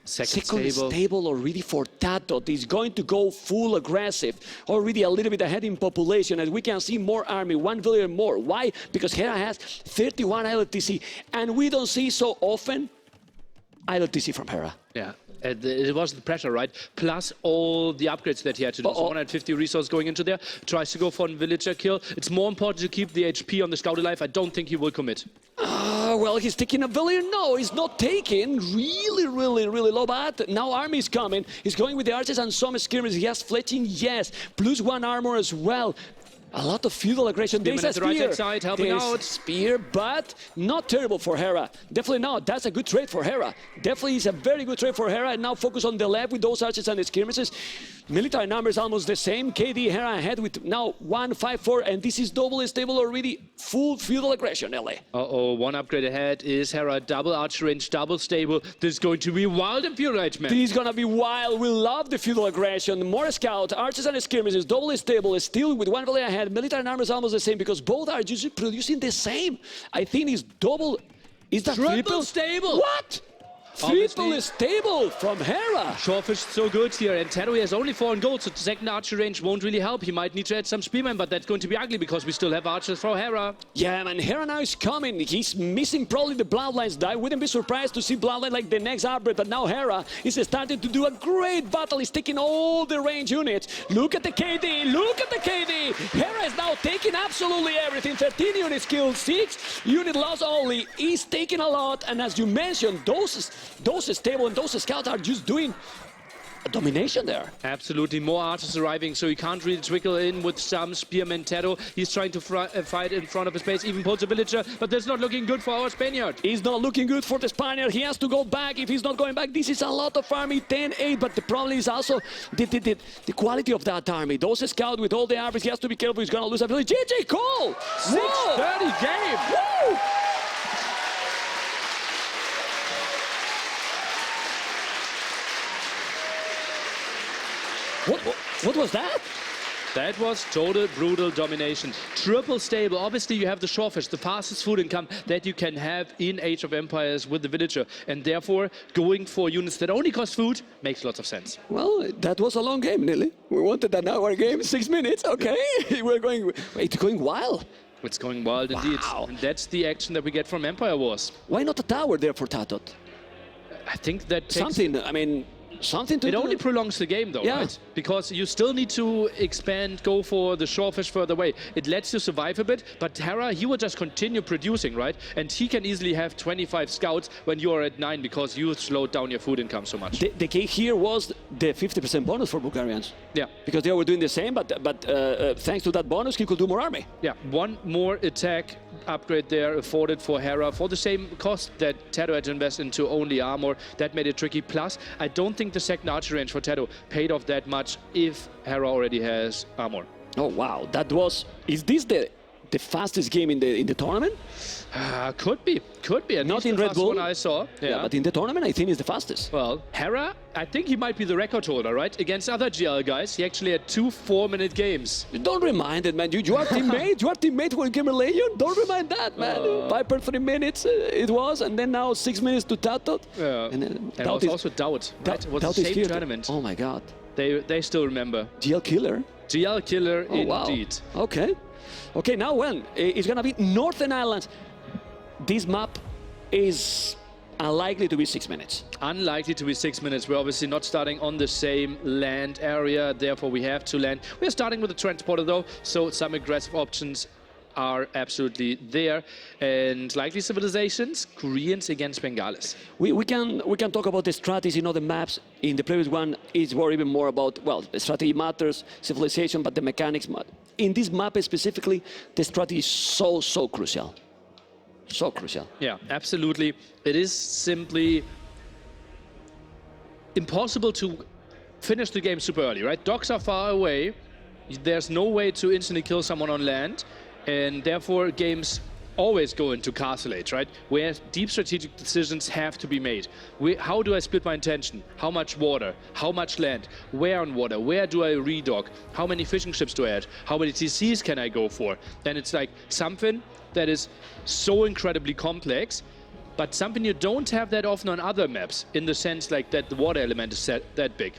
[SPEAKER 2] Second stable already for TaToH. Is going to go full aggressive. Already a little bit ahead in population, as we can see more army, 1 villager more. Why? Because Hera has 31 ILTC, and we don't see so often ILTC from Hera.
[SPEAKER 1] Yeah. It was the pressure, right? Plus all the upgrades that he had to do. So 150 resource going into there. Tries to go for a villager kill. It's more important to keep the HP on the scout alive. I don't think he will commit.
[SPEAKER 2] well, he's taking a value. No, he's not taking. Really low. But now Army is coming. He's going with the archers and some skirmishers. He has fletching, yes. Plus 1 armor as well. A lot of feudal aggression. There's a
[SPEAKER 1] the right
[SPEAKER 2] spear.
[SPEAKER 1] hand side, helping
[SPEAKER 2] There's
[SPEAKER 1] out.
[SPEAKER 2] Spear, but not terrible for Hera. Definitely not. That's a good trade for Hera. Definitely is a very good trade for Hera. And now focus on the left with those archers and the skirmishes. Military numbers almost the same. KD Hera ahead with now 1-5-4, and this is double stable already. Full feudal aggression, LA.
[SPEAKER 1] Uh-oh, 1 upgrade ahead is Hera. Double archer range, double stable. This is going to be wild infuriate, man.
[SPEAKER 2] This is gonna be wild. We love the feudal aggression. More scouts, archers and skirmishes, double stable, still with 1 value ahead. Military numbers almost the same because both are just producing the same. I think it's double. Is that
[SPEAKER 1] Triple stable.
[SPEAKER 2] What? Triple stable from Hera.
[SPEAKER 1] Shortfish so good here, and TaToH has only 4 on gold, so the second archer range won't really help. He might need to add some spearmen, but that's going to be ugly because we still have archers for Hera.
[SPEAKER 2] Yeah, man, Hera now is coming. He's missing probably the Bloodlines. I wouldn't be surprised to see Bloodline like the next upgrade, but now Hera is starting to do a great battle. He's taking all the range units. Look at the KD, look at the KD. Hera is now taking absolutely everything. 13 units killed, 6 unit loss only. He's taking a lot, and as you mentioned, those stable and those scouts are just doing a domination there.
[SPEAKER 1] Absolutely, more archers arriving, so he can't really trickle in with some spearmen. TaToH, he's trying to fight in front of his base, even pulls a villager, but that's not looking good for our Spaniard.
[SPEAKER 2] He's not looking good for the Spaniard. He has to go back. If he's not going back, this is a lot of army, 10-8, but the problem is also the quality of that army. Those scouts with all the armies, he has to be careful. He's going to lose a village. GG, Cole!
[SPEAKER 1] 6:30 game!
[SPEAKER 2] Woo! What was that?
[SPEAKER 1] That was total brutal domination. Triple stable. Obviously, you have the Shortfish, the fastest food income that you can have in Age of Empires with the villager. And therefore, going for units that only cost food makes lots of sense.
[SPEAKER 2] Well, that was a long game, Nili. We wanted an hour game, 6 minutes. Okay, it's going wild.
[SPEAKER 1] It's going wild indeed. And that's the action that we get from Empire Wars.
[SPEAKER 2] Why not a tower there for TaToH?
[SPEAKER 1] I think that takes...
[SPEAKER 2] Something to
[SPEAKER 1] It
[SPEAKER 2] do.
[SPEAKER 1] only prolongs the game, though, right? Because you still need to expand, go for the Shortfish further away. It lets you survive a bit, but Hera, he will just continue producing, right? And he can easily have 25 scouts when you are at 9 because you slowed down your food income so much.
[SPEAKER 2] The key here was the 50% bonus for Bulgarians.
[SPEAKER 1] Yeah.
[SPEAKER 2] Because they were doing the same, but thanks to that bonus, he could do more army.
[SPEAKER 1] Yeah, 1 more attack upgrade there afforded for Hera for the same cost that TaToH had to invest into only armor. That made it tricky. Plus, I don't think the second archer range for TaToH paid off that much if Hera already has armor.
[SPEAKER 2] Oh wow, that was. Is this the fastest game in the tournament?
[SPEAKER 1] Could be. At
[SPEAKER 2] Not
[SPEAKER 1] least
[SPEAKER 2] in
[SPEAKER 1] the
[SPEAKER 2] Red
[SPEAKER 1] fast
[SPEAKER 2] Bull.
[SPEAKER 1] one I saw.
[SPEAKER 2] Yeah, but in the tournament, I think it's the fastest.
[SPEAKER 1] Well, Hera, I think he might be the record holder, right? Against other GL guys, he actually had 2 4-minute games.
[SPEAKER 2] Don't remind it, man. You are teammate. You are teammate with Gamer Legion. Don't remind that, man. Viper 3 minutes it was, and then now 6 minutes to TaToH.
[SPEAKER 1] Yeah.
[SPEAKER 2] And
[SPEAKER 1] And also Doubt, right? It was the same tournament.
[SPEAKER 2] Oh my God.
[SPEAKER 1] They still remember.
[SPEAKER 2] GL killer.
[SPEAKER 1] GL killer indeed.
[SPEAKER 2] Wow. Okay, now when it's gonna be Northern Islands. This map is unlikely to be 6 minutes.
[SPEAKER 1] Unlikely to be 6 minutes. We're obviously not starting on the same land area, therefore we have to land. We're starting with a transporter though, so some aggressive options are absolutely there. And likely civilizations, Koreans against Bengalis.
[SPEAKER 2] We can talk about the strategy in other maps. In the previous one, it's even more about, well, the strategy matters, civilization, but the mechanics matter. In this map specifically, the strategy is so crucial. So crucial.
[SPEAKER 1] Yeah, absolutely. It is simply impossible to finish the game super early, right? Docks are far away. There's no way to instantly kill someone on land. And therefore, games always go into castle age, right? Where deep strategic decisions have to be made. How do I split my intention? How much water? How much land? Where on water? Where do I redock? How many fishing ships do I add? How many TCs can I go for? And it's like something that is so incredibly complex, but something you don't have that often on other maps, in the sense like that the water element is that big.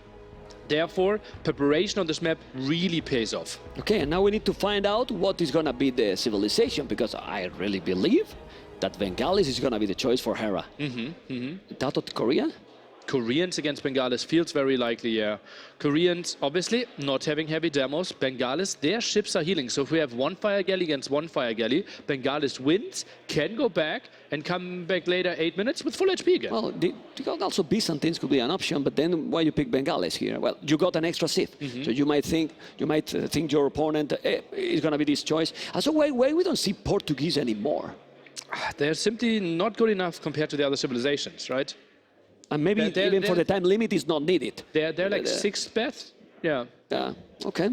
[SPEAKER 1] Therefore, preparation on this map really pays off.
[SPEAKER 2] Okay, and now we need to find out what is gonna be the civilization, because I really believe that Bengalis is gonna be the choice for Hera. TaToH Korea?
[SPEAKER 1] Koreans against Bengalis feels very likely, yeah. Koreans, obviously, not having heavy demos. Bengalis, their ships are healing. So if we have one fire galley against one fire galley, Bengalis wins, can go back, and come back later 8 minutes with full HP again.
[SPEAKER 2] Well, also Byzantines could be an option, but then why you pick Bengalis here? Well, you got an extra Sith, so you might think your opponent is going to be this choice. So why we don't see Portuguese anymore?
[SPEAKER 1] They're simply not good enough compared to the other civilizations, right?
[SPEAKER 2] And maybe even for the time limit is not needed.
[SPEAKER 1] They're like sixth best. Yeah.
[SPEAKER 2] Yeah. Okay.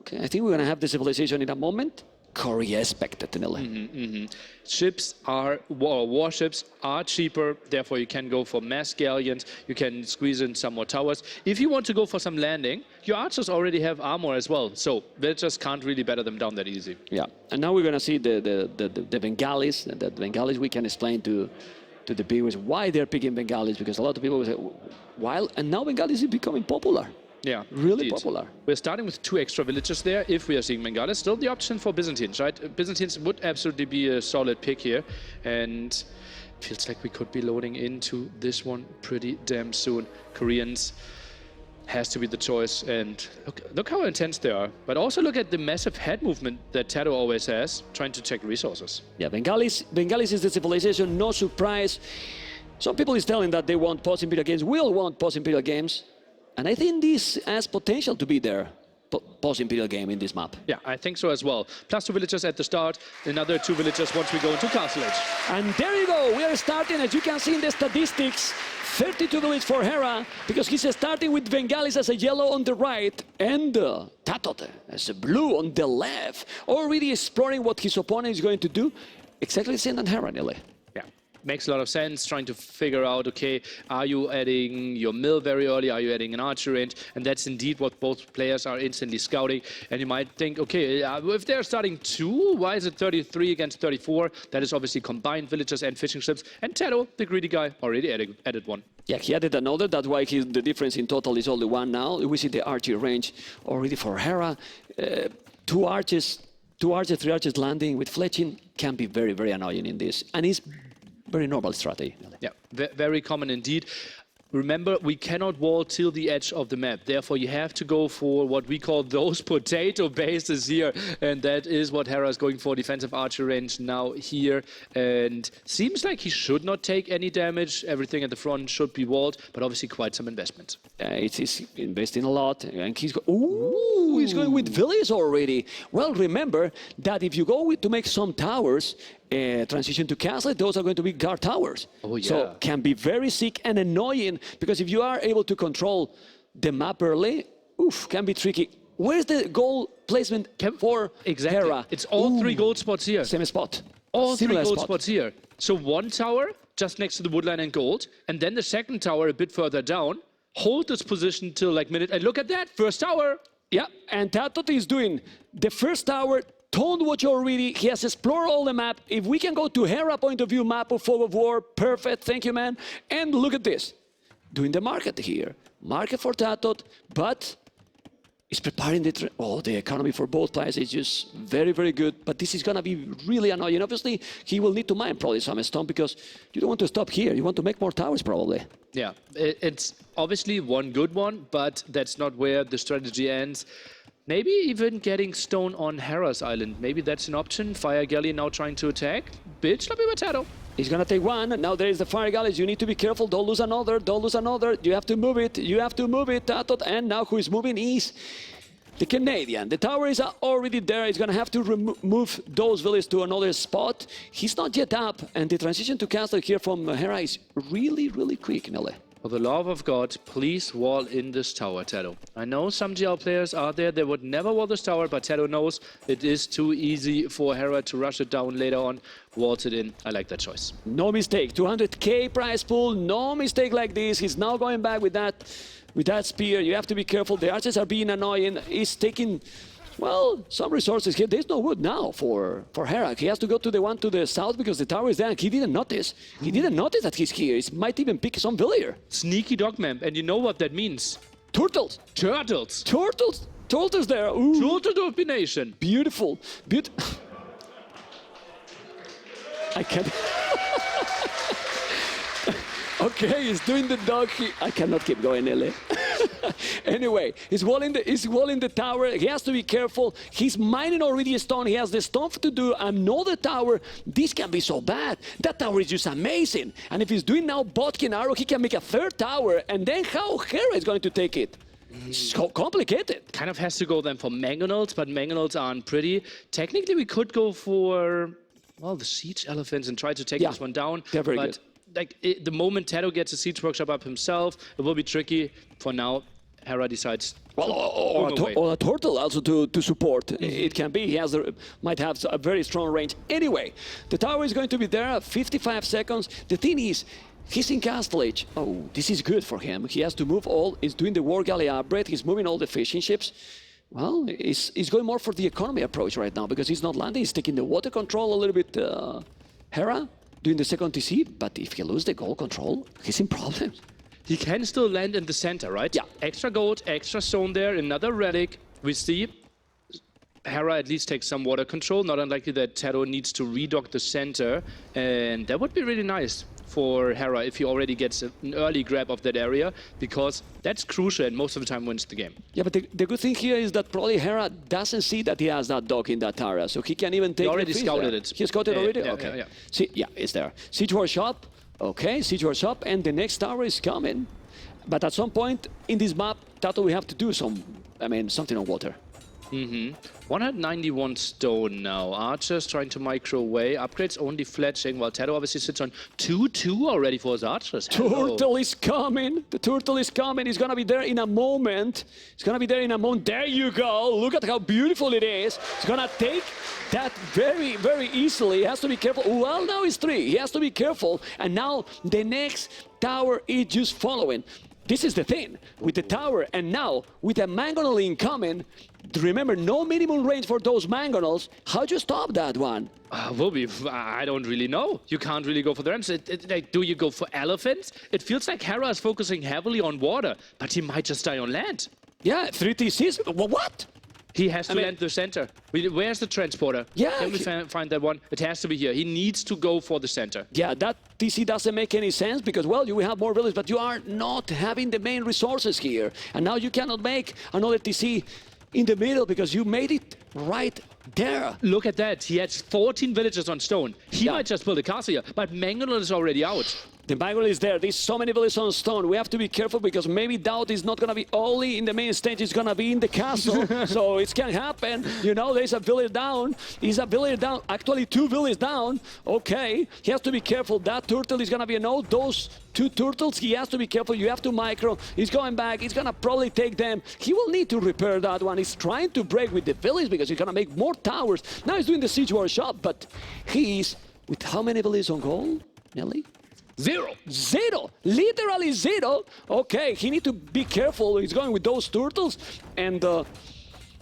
[SPEAKER 2] Okay. I think we're gonna have the civilization in a moment. Korea spectacularly.
[SPEAKER 1] Ships are warships are cheaper. Therefore, you can go for mass galleons. You can squeeze in some more towers. If you want to go for some landing, your archers already have armor as well. So villagers can't really batter them down that easy.
[SPEAKER 2] Yeah. And now we're gonna see the Bengalis. The Bengalis we can explain to the viewers why they're picking Bengalis, because a lot of people will say, while, and now Bengalis is becoming popular.
[SPEAKER 1] Yeah,
[SPEAKER 2] really
[SPEAKER 1] indeed.
[SPEAKER 2] popular.
[SPEAKER 1] We're starting with 2 extra villages there if we are seeing Bengalis. Still the option for Byzantines, right? Byzantines would absolutely be a solid pick here. And feels like we could be loading into this one pretty damn soon. Koreans has to be the choice. And look how intense they are. But also look at the massive head movement that TaToH always has, trying to check resources.
[SPEAKER 2] Yeah, Bengalis is the civilization, no surprise. Some people is telling that they want post-imperial games, will want post-imperial games. And I think this has potential to be their post-imperial game in this map.
[SPEAKER 1] Yeah, I think so as well. Plus 2 villagers at the start, another 2 villagers once we go into Castle Age.
[SPEAKER 2] And there you go, we are starting, as you can see in the statistics, 32 villages for Hera, because he's starting with Bengalis as a yellow on the right, and TaToH as a blue on the left, already exploring what his opponent is going to do. Exactly the same as Hera, nearly.
[SPEAKER 1] Makes a lot of sense, trying to figure out, okay, are you adding your mill very early? Are you adding an archer range? And that's indeed what both players are instantly scouting. And you might think, okay, if they're starting 2, why is it 33 against 34? That is obviously combined villagers and fishing ships. And TaToH, the greedy guy, already added 1.
[SPEAKER 2] Yeah, he added another. That's why the difference in total is only 1 now. We see the archer range already for Hera. 2 archers, 3 archers landing with fletching can be very, very annoying in this. And it's very normal strategy.
[SPEAKER 1] Yeah, very common indeed. Remember, we cannot wall till the edge of the map. Therefore, you have to go for what we call those potato bases here. And that is what Hera is going for. Defensive archer range now here. And seems like he should not take any damage. Everything at the front should be walled, but obviously quite some investment.
[SPEAKER 2] He's investing a lot. And he's he's going with villas already. Well, remember that if you go to make some towers, transition to castle, those are going to be guard towers.
[SPEAKER 1] Oh, yeah.
[SPEAKER 2] So can be very sick and annoying, because if you are able to control the map early, can be tricky. Where's the goal placement for Hera?
[SPEAKER 1] It's all 3 gold spots here.
[SPEAKER 2] Same spot.
[SPEAKER 1] All
[SPEAKER 2] Similar
[SPEAKER 1] 3 gold spots here. So 1 tower just next to the woodline and gold, and then the second tower a bit further down. Hold this position till like minute, and look at that, first tower.
[SPEAKER 2] Yeah, and TaToH is doing the first tower. Told what you already, he has explored all the map. If we can go to Hera point of view map of fog of war, perfect, thank you, man. And look at this, doing the market here. Market for TaToH, but it's preparing the economy for both sides is just very, very good. But this is gonna be really annoying. Obviously, he will need to mine probably some stone, because you don't want to stop here. You want to make more towers probably.
[SPEAKER 1] Yeah, it's obviously one good one, but that's not where the strategy ends. Maybe even getting stone on Hera's island. Maybe that's an option. Fire galley now trying to attack. Bit sloppy with TaToH.
[SPEAKER 2] He's gonna take 1. Now there is the fire galleys. You need to be careful. Don't lose another. Don't lose another. You have to move it. You have to move it, TaToH. And now who is moving is the Canadian. The tower is already there. He's gonna have to move those villages to another spot. He's not yet up. And the transition to castle here from Hera is really, really quick, Nele.
[SPEAKER 1] For the love of God, please wall in this tower, TaToH. I know some GL players are there, they would never wall this tower, but TaToH knows it is too easy for Hera to rush it down later on. Walls it in. I like that choice.
[SPEAKER 2] No mistake. 200k prize pool. No mistake like this. He's now going back with that spear. You have to be careful. The archers are being annoying. He's taking, well, some resources here. There's no wood now for Hera. He has to go to the one to the south because the tower is there. And he didn't notice. He didn't notice that he's here. He might even pick some villager.
[SPEAKER 1] Sneaky dog map. And you know what that means?
[SPEAKER 2] Turtles.
[SPEAKER 1] Turtles.
[SPEAKER 2] Turtles. Turtles there. Ooh.
[SPEAKER 1] Turtle domination.
[SPEAKER 2] Beautiful. I can't. Okay, he's doing the dog. I cannot keep going, Nelly. Anyway, he's walling the tower. He has to be careful. He's mining already a stone. He has the stone to do another tower. This can be so bad. That tower is just amazing. And if he's doing now Botkin arrow, he can make a third tower. And then how Hera is going to take it? So complicated.
[SPEAKER 1] Kind of has to go then for mangonels, but mangonels aren't pretty. Technically, we could go for, well, the siege elephants and try to take this one down.
[SPEAKER 2] They're very good.
[SPEAKER 1] Like, the moment TaToH gets a siege workshop up himself, it will be tricky. For now, Hera decides.
[SPEAKER 2] Well, or a turtle also to support. It can be. He might have a very strong range. Anyway, the tower is going to be there at 55 seconds. The thing is, he's in castle age. Oh, this is good for him. He has to move all. He's doing the war galley upgrade. He's moving all the fishing ships. Well, he's going more for the economy approach right now because he's not landing. He's taking the water control a little bit. Hera doing the second TC, but if he loses the gold control, he's in problems.
[SPEAKER 1] He can still land in the center, right?
[SPEAKER 2] Yeah.
[SPEAKER 1] Extra gold, extra stone there, another relic. We see Hera at least takes some water control. Not unlikely that TaToH needs to redock the center. And that would be really nice for Hera if he already gets an early grab of that area, because that's crucial and most of the time wins the game.
[SPEAKER 2] Yeah, but the good thing here is that probably Hera doesn't see that he has that dock in that area, so he can even take.
[SPEAKER 1] He already scouted
[SPEAKER 2] there.
[SPEAKER 1] it.
[SPEAKER 2] He scouted already?
[SPEAKER 1] Yeah,
[SPEAKER 2] okay.
[SPEAKER 1] yeah.
[SPEAKER 2] See, yeah, it's there. Siege workshop. Okay, siege workshop, and the next tower is coming. But at some point in this map, TaToH will have to do something on water.
[SPEAKER 1] 191 stone now. Archers trying to micro away. Upgrades only fletching, while TaToH obviously sits on 2-2 already for his archers.
[SPEAKER 2] Turtle is coming. The turtle is coming. He's going to be there in a moment. He's going to be there in a moment. There you go. Look at how beautiful it is. He's going to take that very, very easily. He has to be careful. Well, now it's 3. He has to be careful. And now the next tower is just following. This is the thing with the tower, and now with a mangonel incoming. Remember, no minimum range for those mangonels. How'd you stop that one?
[SPEAKER 1] I don't really know. You can't really go for the ramps. Like, do you go for elephants? It feels like Hera is focusing heavily on water, but he might just die on land.
[SPEAKER 2] Yeah, 3 TCs. What?
[SPEAKER 1] He has to land the center. Where's the transporter?
[SPEAKER 2] Yeah.
[SPEAKER 1] Can we find that one? It has to be here. He needs to go for the center.
[SPEAKER 2] Yeah, that TC doesn't make any sense because, well, you will have more villages, but you are not having the main resources here. And now you cannot make another TC in the middle because you made it right there.
[SPEAKER 1] Look at that. He has 14 villages on stone. He might just build a castle here, but Mangonel is already out.
[SPEAKER 2] The mangonel is there. There's so many villages on stone. We have to be careful because maybe Doubt is not going to be only in the main stage. It's going to be in the castle. So it can happen. You know, there's a village down. He's a village down. Actually, 2 villages down. Okay. He has to be careful. That turtle is going to be a no. Those 2 turtles, he has to be careful. You have to micro. He's going back. He's going to probably take them. He will need to repair that one. He's trying to break with the village because he's going to make more towers. Now he's doing the siege workshop, but he is with how many villages on goal, Nelly?
[SPEAKER 1] 0.
[SPEAKER 2] 0. Literally 0. Okay, he need to be careful. He's going with those turtles. And,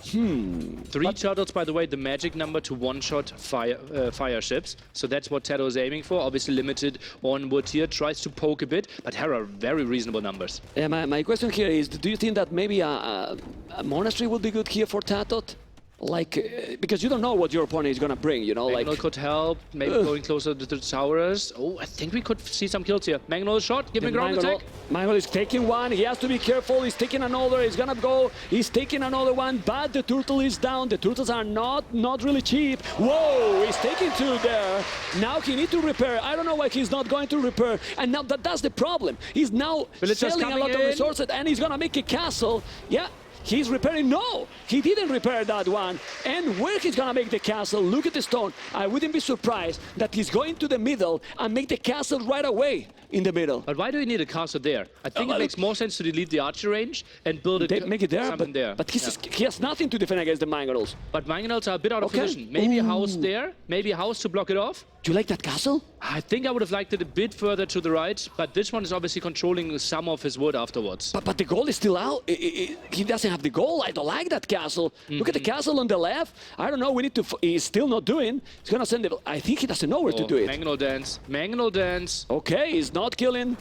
[SPEAKER 1] 3 turtles, by the way, the magic number to one-shot fire ships. So that's what TaToH is aiming for. Obviously limited on wood here. Tries to poke a bit, but Hera, very reasonable numbers.
[SPEAKER 2] Yeah, my question here is, do you think that maybe a monastery would be good here for TaToH? Like, because you don't know what your opponent is going to bring, you know?
[SPEAKER 1] Mangonel could help, maybe going closer to the towers. Oh, I think we could see some kills here. Mangonel is shot, give me ground attack.
[SPEAKER 2] Mangonel is taking one, he has to be careful, he's taking another, he's going to go, he's taking another one, but the turtle is down. The turtles are not really cheap. Whoa, he's taking 2 there. Now he needs to repair. I don't know why he's not going to repair. And now that's the problem. He's now selling a lot of resources and he's going to make a castle. Yeah. He's repairing. No, he didn't repair that one. And where he's gonna make the castle, look at the stone. I wouldn't be surprised that he's going to the middle and make the castle right away in the middle.
[SPEAKER 1] But why do you need a castle there? I think it makes more sense to delete the archer range and build it.
[SPEAKER 2] Make it there,
[SPEAKER 1] something there.
[SPEAKER 2] But he has nothing to defend against the mangonels.
[SPEAKER 1] But mangonels are a bit out of position. Maybe a house there, maybe a house to block it off.
[SPEAKER 2] Do you like that castle?
[SPEAKER 1] I think I would have liked it a bit further to the right, but this one is obviously controlling some of his wood afterwards.
[SPEAKER 2] But the goal is still out. He doesn't have the goal. I don't like that castle. Look at the castle on the left. I don't know. We need to. He's still not doing. He's gonna send it. I think he doesn't know where to do it.
[SPEAKER 1] Mangonel dance. Mangonel dance.
[SPEAKER 2] Okay, he's not killing.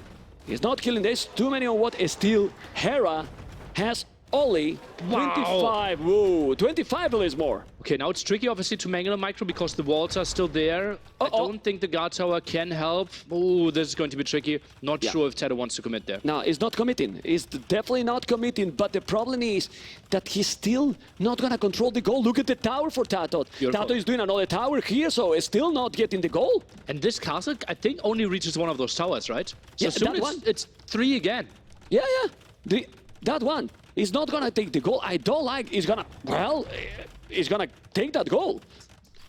[SPEAKER 2] He's not killing. There's too many on what. Still, Hera has only
[SPEAKER 1] Wow.
[SPEAKER 2] 25. Whoa, 25 villages more.
[SPEAKER 1] Okay, now it's tricky, obviously, to mangle a micro because the walls are still there. I
[SPEAKER 2] Uh-oh.
[SPEAKER 1] don't think the guard tower can help. Oh, this is going to be tricky. Not
[SPEAKER 2] Yeah.
[SPEAKER 1] sure if TaToH wants to commit there.
[SPEAKER 2] No, he's not committing. He's definitely not committing. But the problem is that he's still not going to control the goal. Look at the tower for TaToH.
[SPEAKER 1] Beautiful.
[SPEAKER 2] TaToH is doing another tower here, so it's still not getting the goal.
[SPEAKER 1] And this castle, I think, only reaches one of those towers, right? So
[SPEAKER 2] Yeah,
[SPEAKER 1] soon
[SPEAKER 2] that one.
[SPEAKER 1] it's 3 again.
[SPEAKER 2] Yeah, yeah. That one. He's not going to take the goal. I don't like. He's going to, well, he's going to take that goal.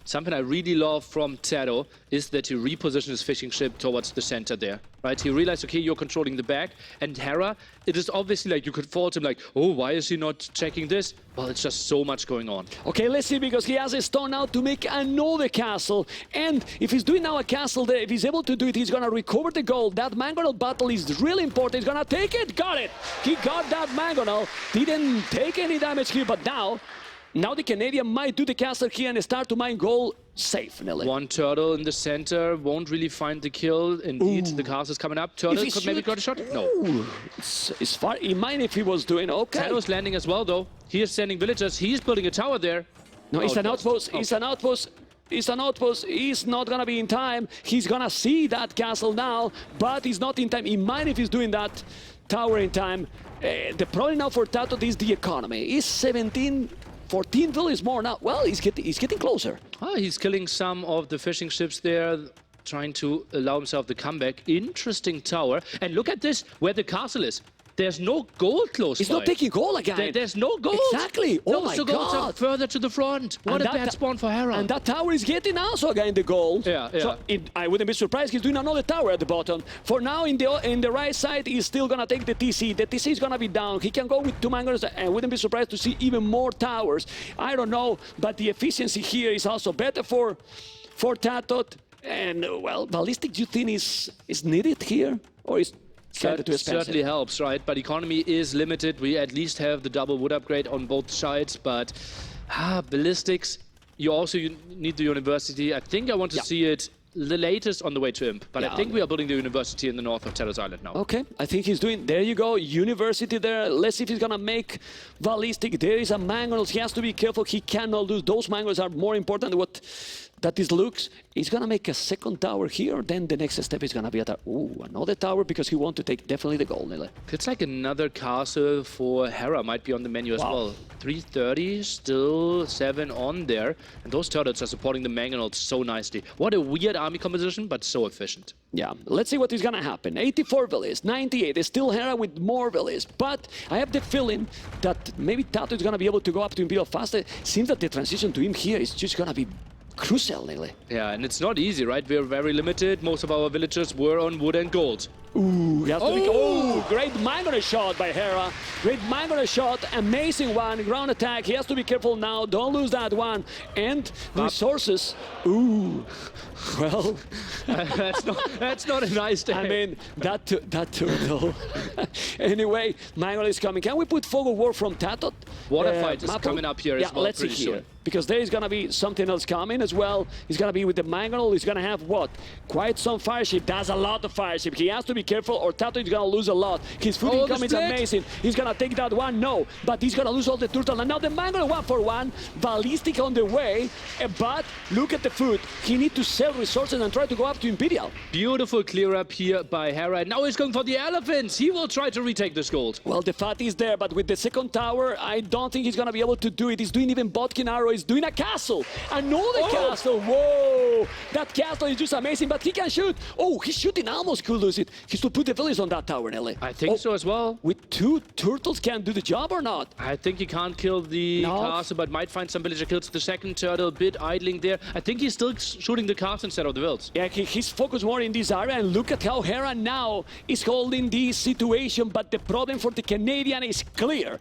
[SPEAKER 1] Something I really love from TaToH is that he repositioned his fishing ship towards the center there, right? He realized, okay, you're controlling the back, and Hera, it is obviously like you could fault him, like, oh, why is he not checking this? Well, it's just so much going on.
[SPEAKER 2] Okay, let's see, because he has a stone now to make another castle. And if he's doing now a castle there, if he's able to do it, he's going to recover the gold. That mangonel battle is really important. He's going to take it. Got it. He got that mangonel. Didn't take any damage here, but now the Canadian might do the castle here and start to mine gold safe, Nelly.
[SPEAKER 1] One turtle in the center won't really find the kill. Indeed, the castle's coming up. Turtle
[SPEAKER 2] he
[SPEAKER 1] could maybe
[SPEAKER 2] shoot-
[SPEAKER 1] got a shot? No.
[SPEAKER 2] Ooh, it's far. He might if he was doing okay.
[SPEAKER 1] TaToH's landing as well, though. He is sending villagers. He's building a tower there.
[SPEAKER 2] No, it's an
[SPEAKER 1] Outpost.
[SPEAKER 2] outpost. It's an outpost. It's an outpost. He's not gonna be in time. He's gonna see that castle now, but he's not in time. He might if he's doing that tower in time. The problem now for TaToH is the economy. He's 14 villages more now. Well, he's getting closer.
[SPEAKER 1] Ah, he's killing some of the fishing ships there, trying to allow himself the comeback. Interesting tower. And look at this, where the castle is. There's no gold close
[SPEAKER 2] He's
[SPEAKER 1] by.
[SPEAKER 2] not taking goal again.
[SPEAKER 1] There's no gold.
[SPEAKER 2] Exactly. Oh
[SPEAKER 1] Those
[SPEAKER 2] my
[SPEAKER 1] two golds are
[SPEAKER 2] God.
[SPEAKER 1] further to the front. What
[SPEAKER 2] And
[SPEAKER 1] a bad spawn for Hera.
[SPEAKER 2] And that tower is getting also again the goal.
[SPEAKER 1] Yeah, yeah.
[SPEAKER 2] So I wouldn't be surprised he's doing another tower at the bottom. For now, in the right side, he's still gonna take the TC. The TC is gonna be down. He can go with 2 mangoes. I wouldn't be surprised to see even more towers. I don't know, but the efficiency here is also better for TaToH. And well, ballistic, do you think is needed here, or is kind of too expensive?
[SPEAKER 1] Certainly helps, right? But economy is limited. We at least have the double wood upgrade on both sides, but ballistics, you need the university. I think I want to see it the latest on the way to Imp, but I think we are building the university in the north of TaToH's island now.
[SPEAKER 2] Okay, I think he's doing, there you go, university there. Let's see if he's gonna make ballistic. There is a mangonels, he has to be careful, he cannot lose. Those mangonels are more important than what that is looks. He's gonna make a second tower here, then the next step is gonna be another tower because he wants to take definitely the gold, Nile.
[SPEAKER 1] It's like another castle for Hera might be on the menu as well. 330, still 7 on there. And those turtles are supporting the mangonels so nicely. What a weird army composition, but so efficient.
[SPEAKER 2] Yeah, let's see what is gonna happen. 84 villages, 98, it's still Hera with more villages. But I have the feeling that maybe TaToH is gonna be able to go up to Imperial faster. Seems that the transition to him here is just gonna be crucial, Nile.
[SPEAKER 1] Yeah, and it's not easy, right? We're very limited. Most of our villagers were on wood and gold.
[SPEAKER 2] Ooh, he has to be, great mangonel shot by Hera. Great mangonel shot, amazing one, ground attack. He has to be careful now, don't lose that one. And resources, well.
[SPEAKER 1] that's not a nice day.
[SPEAKER 2] I mean, that turtle. Anyway, mangonel is coming. Can we put forward war from TaToH?
[SPEAKER 1] Water fight is
[SPEAKER 2] Maple?
[SPEAKER 1] coming up here as well,
[SPEAKER 2] let's see
[SPEAKER 1] pretty
[SPEAKER 2] here.
[SPEAKER 1] soon.
[SPEAKER 2] Because there is going to be something else coming as well. He's going to be with the mangonel. He's going to have what? Quite some fire ship. That's a lot of fire ship. He has to be careful or TaToH is going to lose a lot. His food income is amazing. He's going to take that one. No. But he's going to lose all the turtle. And now the mangonel 1-for-1. Ballistic on the way. But look at the food. He needs to sell resources and try to go up to Imperial.
[SPEAKER 1] Beautiful clear up here by Hera. And now he's going for the elephants. He will try to retake this gold.
[SPEAKER 2] Well, the fat is there, but with the second tower, I don't think he's going to be able to do it. He's doing even Botkin arrow. He's doing a castle. Another castle. Whoa. That castle is just amazing, but he can shoot. Oh, he's shooting. Almost could lose it. He should put the village on that tower, Nelly.
[SPEAKER 1] I think so as well.
[SPEAKER 2] With 2 turtles can do the job or not?
[SPEAKER 1] I think he can't kill the castle, but might find some villager kills. The second turtle, bit idling there. I think he's still shooting the castle instead of the vills.
[SPEAKER 2] Yeah, he's focused more in this area, and look at how Hera now is holding this situation, but the problem for the Canadian is clear.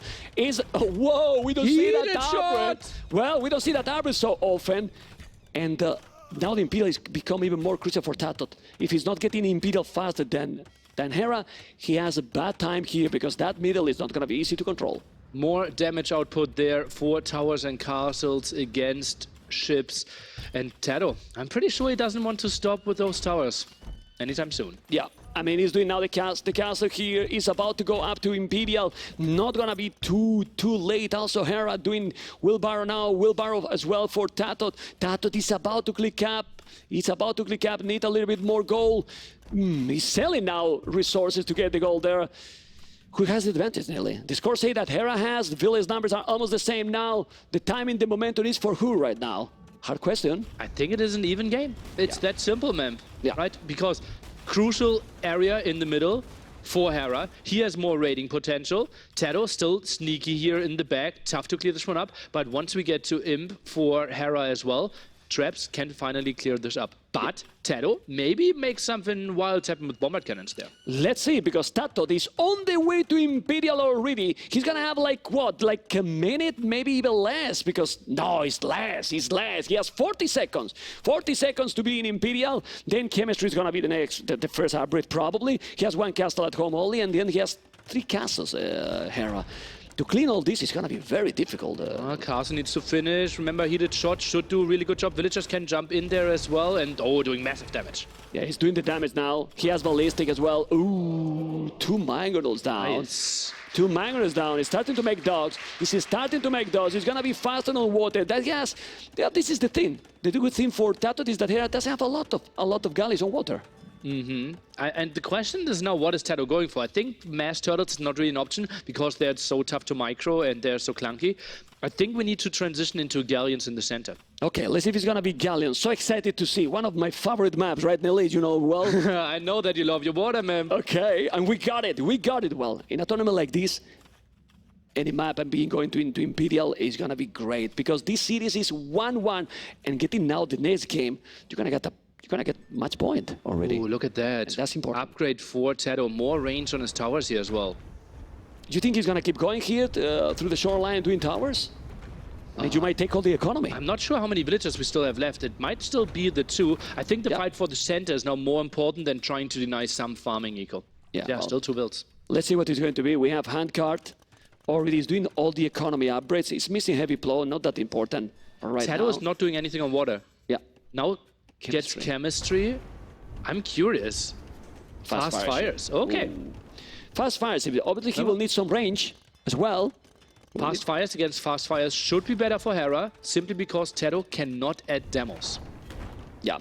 [SPEAKER 2] Whoa, we don't see that tower. Well, we don't see that tower so often, and now the Imperial is become even more crucial for TaToH. If he's not getting Imperial faster than Hera, he has a bad time here because that middle is not going to be easy to control.
[SPEAKER 1] More damage output there for towers and castles against ships. And TaToH, I'm pretty sure he doesn't want to stop with those towers. anytime soon.
[SPEAKER 2] Yeah, I mean, he's doing now the cast. The caster here is about to go up to Imperial. Not gonna be too late. Also, Hera doing wheelbarrow now. Wheelbarrow as well for TaToH. TaToH is about to click up. He's about to click up. Need a little bit more gold. He's selling now resources to get the gold there. Who has the advantage, Nelly? The scores say that Hera has. The village numbers are almost the same now. The timing, the momentum is for who right now? Hard question.
[SPEAKER 1] I think it is an even game. It's that simple, man.
[SPEAKER 2] Yeah.
[SPEAKER 1] Right? Because crucial area in the middle for Hera. He has more raiding potential. TaToH still sneaky here in the back. Tough to clear this one up. But once we get to Imp for Hera as well, Traps can finally clear this up. But TaToH maybe makes something wild happen with bombard cannons there.
[SPEAKER 2] Let's see, because TaToH is on the way to Imperial already. He's gonna have like what, like a minute, maybe even less, because no, it's less. He has 40 seconds. 40 seconds to be in Imperial, then Chemistry is gonna be the first upgrade probably. He has one castle at home only, and then he has 3 castles, Hera. To clean all this is going to be very difficult.
[SPEAKER 1] Carson needs to finish. Remember, heated shot should do a really good job. Villagers can jump in there as well, and doing massive damage.
[SPEAKER 2] Yeah, he's doing the damage now. He has ballistic as well. Ooh, 2 mangonels down.
[SPEAKER 1] Nice.
[SPEAKER 2] 2 mangonels down. He's starting to make dogs. He's starting to make dogs. He's going to be faster on water. Yes, this is the thing. The good thing for TaToH is that Hera doesn't have a lot of galleys on water.
[SPEAKER 1] And the question is now, what is TaToH going for? I think mass turtles is not really an option because they're so tough to micro and they're so clunky. I think we need to transition into galleons in the center.
[SPEAKER 2] Okay, let's see if it's going to be galleons. So excited to see. One of my favorite maps, right, Nelly? You know well.
[SPEAKER 1] I know that you love your water, man.
[SPEAKER 2] Okay, and we got it. We got it well. In a tournament like this, any map and being going into Imperial is going to be great because this series is 1-1 and getting now the next game, you're going to get much point already.
[SPEAKER 1] Oh, look at that.
[SPEAKER 2] And that's important.
[SPEAKER 1] Upgrade for TaToH. More range on his towers here as well.
[SPEAKER 2] Do you think he's going to keep going here through the shoreline doing towers? And you might take all the economy.
[SPEAKER 1] I'm not sure how many villagers we still have left. It might still be the 2. I think the fight for the center is now more important than trying to deny some farming eco. Yeah, well, still 2 builds.
[SPEAKER 2] Let's see what it's going to be. We have Handcart. Already is doing all the economy upgrades. It's missing heavy plow, not that important right now.
[SPEAKER 1] TaToH is not doing anything on water.
[SPEAKER 2] Yeah.
[SPEAKER 1] Now gets chemistry. I'm curious. Fast fires. Okay.
[SPEAKER 2] Ooh. Fast fires. Obviously, he will need some range as well.
[SPEAKER 1] Fast fires against fast fires should be better for Hera, simply because TaToH cannot add demos.
[SPEAKER 2] Yeah.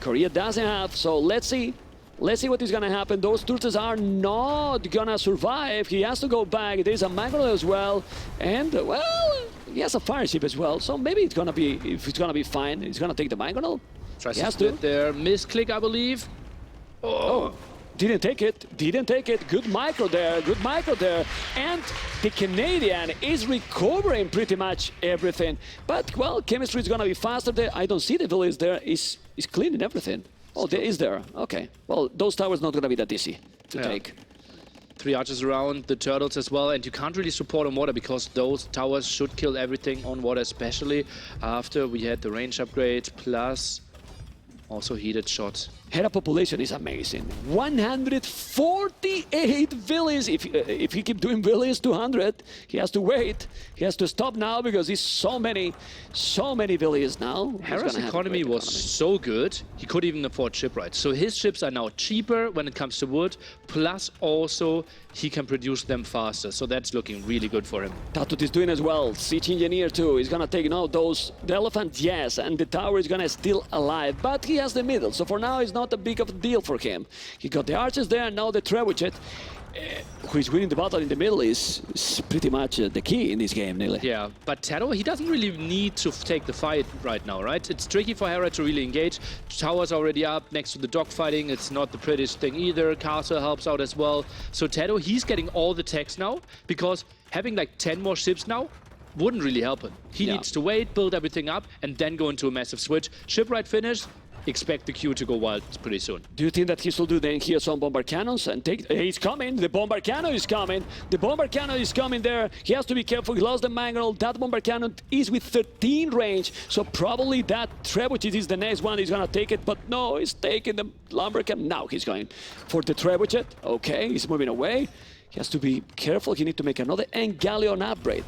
[SPEAKER 2] Korea doesn't have, so let's see. Let's see what is going to happen. Those turtles are not going to survive. He has to go back. There's a Magno as well. And, well, he has a fire ship as well. So maybe it's going to be, if it's going to be fine, he's going to take the Magno.
[SPEAKER 1] Tries to split there. Misclick, I believe.
[SPEAKER 2] Oh, didn't take it. Didn't take it. Good micro there. Good micro there. And the Canadian is recovering pretty much everything. But, well, chemistry is going to be faster there. I don't see the village there. Is cleaning everything. Oh, there is there. Okay. Well, those towers not going to be that easy to take.
[SPEAKER 1] 3 archers around, the turtles as well, and you can't really support on water because those towers should kill everything on water, especially after we had the range upgrade, plus also heated shot.
[SPEAKER 2] Hera population is amazing. 148 villas. If he keep doing villas 200, he has to wait. He has to stop now because he's so many villas now.
[SPEAKER 1] Hera's economy was so good, he could even afford shipwrights. So his ships are now cheaper when it comes to wood, plus also he can produce them faster. So that's looking really good for him.
[SPEAKER 2] TaToH is doing as well. Siege engineer too. He's gonna take the elephant, yes, and the tower is gonna still alive, but he has the middle. So for now, it's not a big of a deal for him. He got the archers there, and now the trebuchet. Who is winning the battle in the middle is pretty much the key in this game, Neely.
[SPEAKER 1] Yeah, but TaToH, he doesn't really need to take the fight right now, right? It's tricky for Hera to really engage. Tower's already up next to the dogfighting. It's not the prettiest thing either. Castle helps out as well. So TaToH, he's getting all the techs now because having like 10 more ships now wouldn't really help him. He needs to wait, build everything up, and then go into a massive switch. Shipwright finish. Expect the queue to go wild pretty soon.
[SPEAKER 2] Do you think that he will do then here some bombard cannons and take? He's coming. The bombard cannon is coming. The bombard cannon is coming there. He has to be careful. He lost the mangonel. That bombard cannon is with 13 range, so probably that trebuchet is the next one. He's gonna take it, but no, he's taking the lumber cannon. Now he's going for the trebuchet. Okay, he's moving away. He has to be careful. He needs to make another galleon upgrade.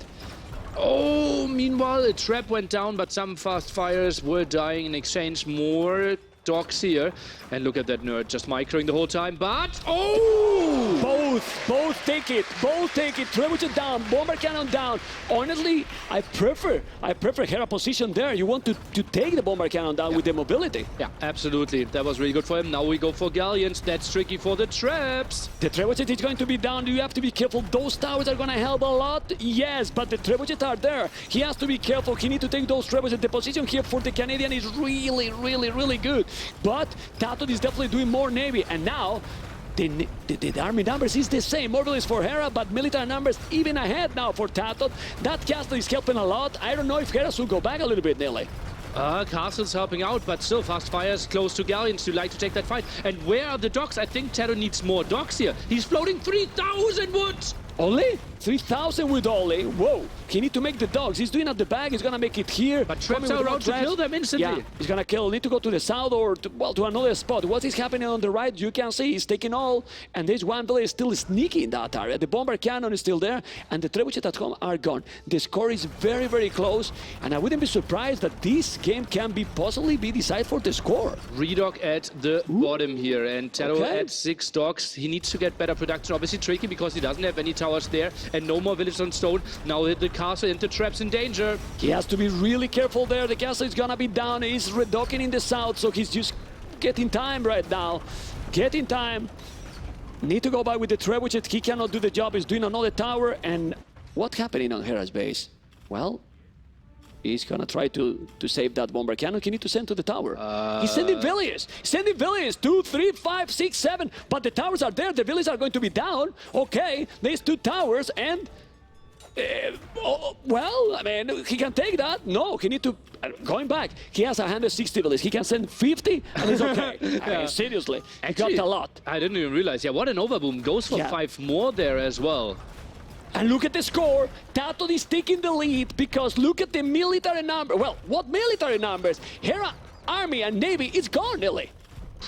[SPEAKER 1] Oh, meanwhile, a trap went down, but some fast fires were dying in exchange. More docks here. And look at that nerd just microing the whole time, but... Oh!
[SPEAKER 2] Both take it. Trebuchet down, bomber cannon down. Honestly, I prefer Hera position there. You want to take the bomber cannon down with the mobility.
[SPEAKER 1] Yeah, absolutely. That was really good for him. Now we go for Galleons. That's tricky for the traps.
[SPEAKER 2] The Trebuchet is going to be down. You have to be careful. Those towers are going to help a lot. Yes, but the Trebuchet are there. He has to be careful. He needs to take those Trebuchet. The position here for the Canadian is really good. But TaToH is definitely doing more Navy. And now, the army numbers is the same. More villies for Hera, but military numbers even ahead now for TaToH. That castle is helping a lot. I don't know if Hera should go back a little bit, Nelly.
[SPEAKER 1] Castle's helping out, but still Fast Fire's close to Galleons to like to take that fight. And where are the docks? I think TaToH needs more docks here. He's floating 3,000 wood!
[SPEAKER 2] Only? 3,000 with Oli. Whoa. He need to make the dogs. He's doing at the back. He's going to make it here.
[SPEAKER 1] But traps are around to kill them instantly.
[SPEAKER 2] Yeah, he's going to kill. Need to go to the south or to another spot. What is happening on the right? You can see he's taking all. And this one village is still sneaky in that area. The bomber cannon is still there. And the trebuchet at home are gone. The score is very close. And I wouldn't be surprised that this game can possibly be decided for the score.
[SPEAKER 1] Redock at the bottom here. And TaToH at 6 docks. He needs to get better production. Obviously tricky because he doesn't have any towers there. And no more villages on stone. Now the castle into traps in danger.
[SPEAKER 2] He has to be really careful there. The castle is gonna be down. He's redocking in the south, so he's just getting time right now. Getting time. Need to go by with the trebuchet. He cannot do the job. He's doing another tower. And what's happening on Hera's base? Well, he's gonna try to save that bomber cannon. He need to send to the tower. He's sending villages. Sending villages. 2, 3, 5, 6, 7. But the towers are there. The villages are going to be down. Okay, there's 2 towers and... well, I mean, he can take that. No, he need to... going back, he has 160 villages. He can send 50 and it's okay. I mean, seriously, he got a lot.
[SPEAKER 1] I didn't even realize. Yeah, what an overboom. Goes for 5 more there as well.
[SPEAKER 2] And look at the score. TaToH is taking the lead because look at the military number. Well, what military numbers? Hera, Army, and Navy, it's gone, Nelly.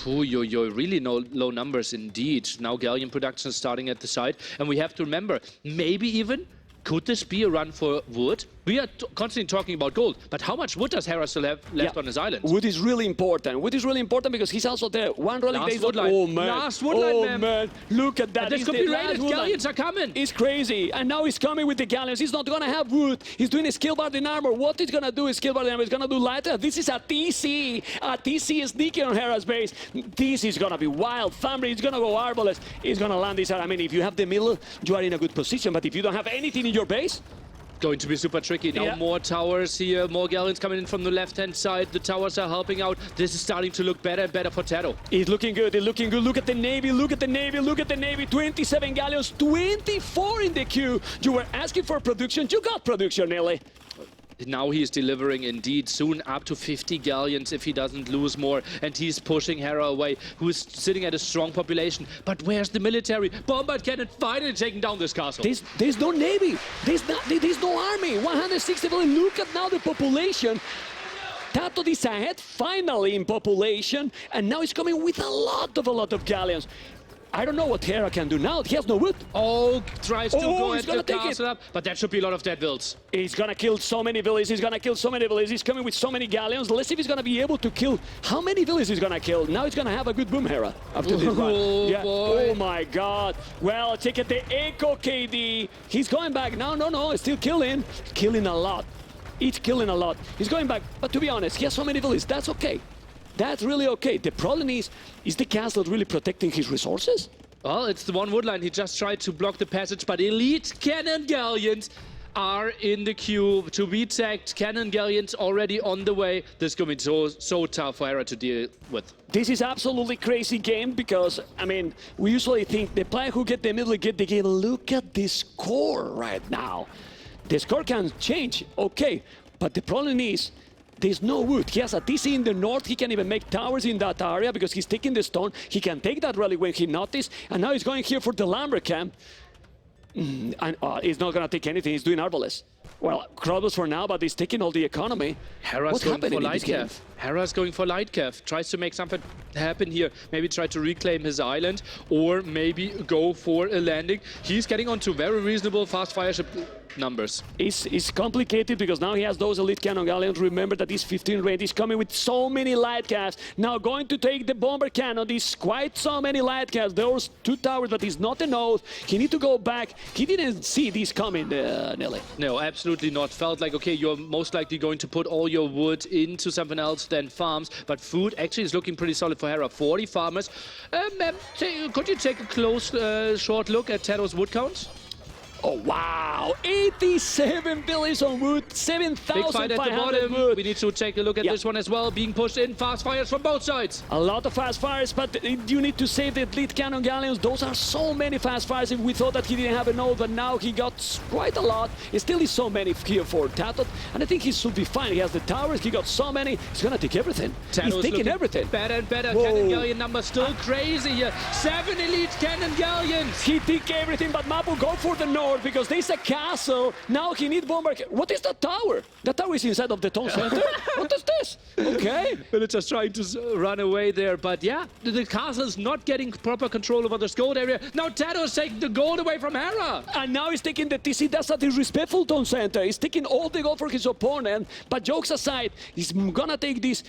[SPEAKER 1] Really low numbers indeed. Now Galleon production is starting at the side. And we have to remember, maybe even, could this be a run for wood? We are constantly talking about gold, but how much wood does Hera still have left on his island?
[SPEAKER 2] Wood is really important. Wood is really important because he's also there. One rolling days.
[SPEAKER 1] Oh man! Last woodline,
[SPEAKER 2] man! Look at that.
[SPEAKER 1] And this could be raided. Galleons are coming.
[SPEAKER 2] It's crazy, and now he's coming with the galleons. He's not gonna have wood. He's doing a skill bar in armor. What he's gonna do is skill bar in armor. He's gonna do lighter. This is a TC. A TC is sneaking on Hera's base. This is gonna be wild. Thunder. He's gonna go Arbalest. He's gonna land this. I mean, if you have the middle, you are in a good position. But if you don't have anything in your base.
[SPEAKER 1] Going to be super tricky. Now more towers here, more Galleons coming in from the left-hand side. The towers are helping out. This is starting to look better and better for TaToH.
[SPEAKER 2] It's looking good, it's looking good. Look at the Navy, look at the Navy, look at the Navy. 27 Galleons, 24 in the queue. You were asking for production, you got production, Nelly.
[SPEAKER 1] Now he is delivering indeed, soon up to 50 Galleons if he doesn't lose more. And he's pushing Hera away, who is sitting at a strong population. But where's the military? Bombard cannon finally taking down this castle.
[SPEAKER 2] There's no Navy, there's no army. 160 million, look at now the population. TaToH is ahead finally in population, and now he's coming with a lot of Galleons. I don't know what Hera can do now. He has no wood.
[SPEAKER 1] Oh, tries to go at the
[SPEAKER 2] castle
[SPEAKER 1] castle up, but that should be a lot of dead vills.
[SPEAKER 2] He's gonna kill so many villages. He's gonna kill so many villages. He's coming with so many Galleons. Let's see if he's gonna be able to kill. How many villages he's gonna kill? Now he's gonna have a good boom, Hera, after this one. Yeah.
[SPEAKER 1] Boy.
[SPEAKER 2] Oh my God. Well, check out the Echo KD. He's going back. No. It's still killing. Killing a lot. It's killing a lot. He's going back. But to be honest, he has so many villages. That's okay. That's really okay. The problem is the castle really protecting his resources?
[SPEAKER 1] Well, it's the one woodline. He just tried to block the passage, but elite cannon Galleons are in the queue to be tagged. Cannon Galleons already on the way. This is going to be so tough for Hera to deal with.
[SPEAKER 2] This is absolutely crazy game because, I mean, we usually think the player who get the middle get the game. Look at this score right now. The score can change, okay, but the problem is there's no wood. He has a TC in the north. He can even make towers in that area because he's taking the stone. He can take that rally when he noticed. And now he's going here for the lumber camp. And he's not going to take anything. He's doing Arbalest. Well, Krobus for now, but he's taking all the economy.
[SPEAKER 1] Hera's going for Lightcav. Hera's going for Lightcav. Tries to make something happen here. Maybe try to reclaim his island or maybe go for a landing. He's getting onto very reasonable fast fire ship. numbers.
[SPEAKER 2] It's complicated because now he has those elite cannon galleons. Remember that he's 15 range. He's coming with so many light casts. Now going to take the bomber cannon. There's quite so many light casts. Those 2 towers, but he's not a node. He need to go back. He didn't see this coming, Nelly.
[SPEAKER 1] No, absolutely not. Felt like, okay, you're most likely going to put all your wood into something else than farms, but food actually is looking pretty solid for Hera. 40 farmers. Could you take a close, short look at TaToH's wood count?
[SPEAKER 2] Oh, wow. 87 billions on wood,
[SPEAKER 1] Big fight at the
[SPEAKER 2] 7,500
[SPEAKER 1] bottom.
[SPEAKER 2] wood.
[SPEAKER 1] We need to take a look at this one as well. Being pushed in, fast fires from both sides.
[SPEAKER 2] A lot of fast fires, but you need to save the elite cannon galleons. Those are so many fast fires. If we thought that he didn't have a node, but now he got quite a lot. It still is so many here for TaToH, and I think he should be fine. He has the towers, he got so many. He's gonna take everything.
[SPEAKER 1] TaToH
[SPEAKER 2] He's taking everything.
[SPEAKER 1] Better and better.
[SPEAKER 2] Whoa.
[SPEAKER 1] Cannon galleon number still crazy here. 7 elite cannon galleons.
[SPEAKER 2] He took everything, but Mapu go for the north because there's a castle. Now he needs bomber. What is the tower? The tower is inside of the town center. What is this? Okay.
[SPEAKER 1] Villagers trying to run away there, but yeah, the castle is not getting proper control over this gold area. Now TaToH's taking the gold away from Hera.
[SPEAKER 2] And now he's taking the TC. That's a disrespectful town center. He's taking all the gold for his opponent. But jokes aside, he's gonna take this.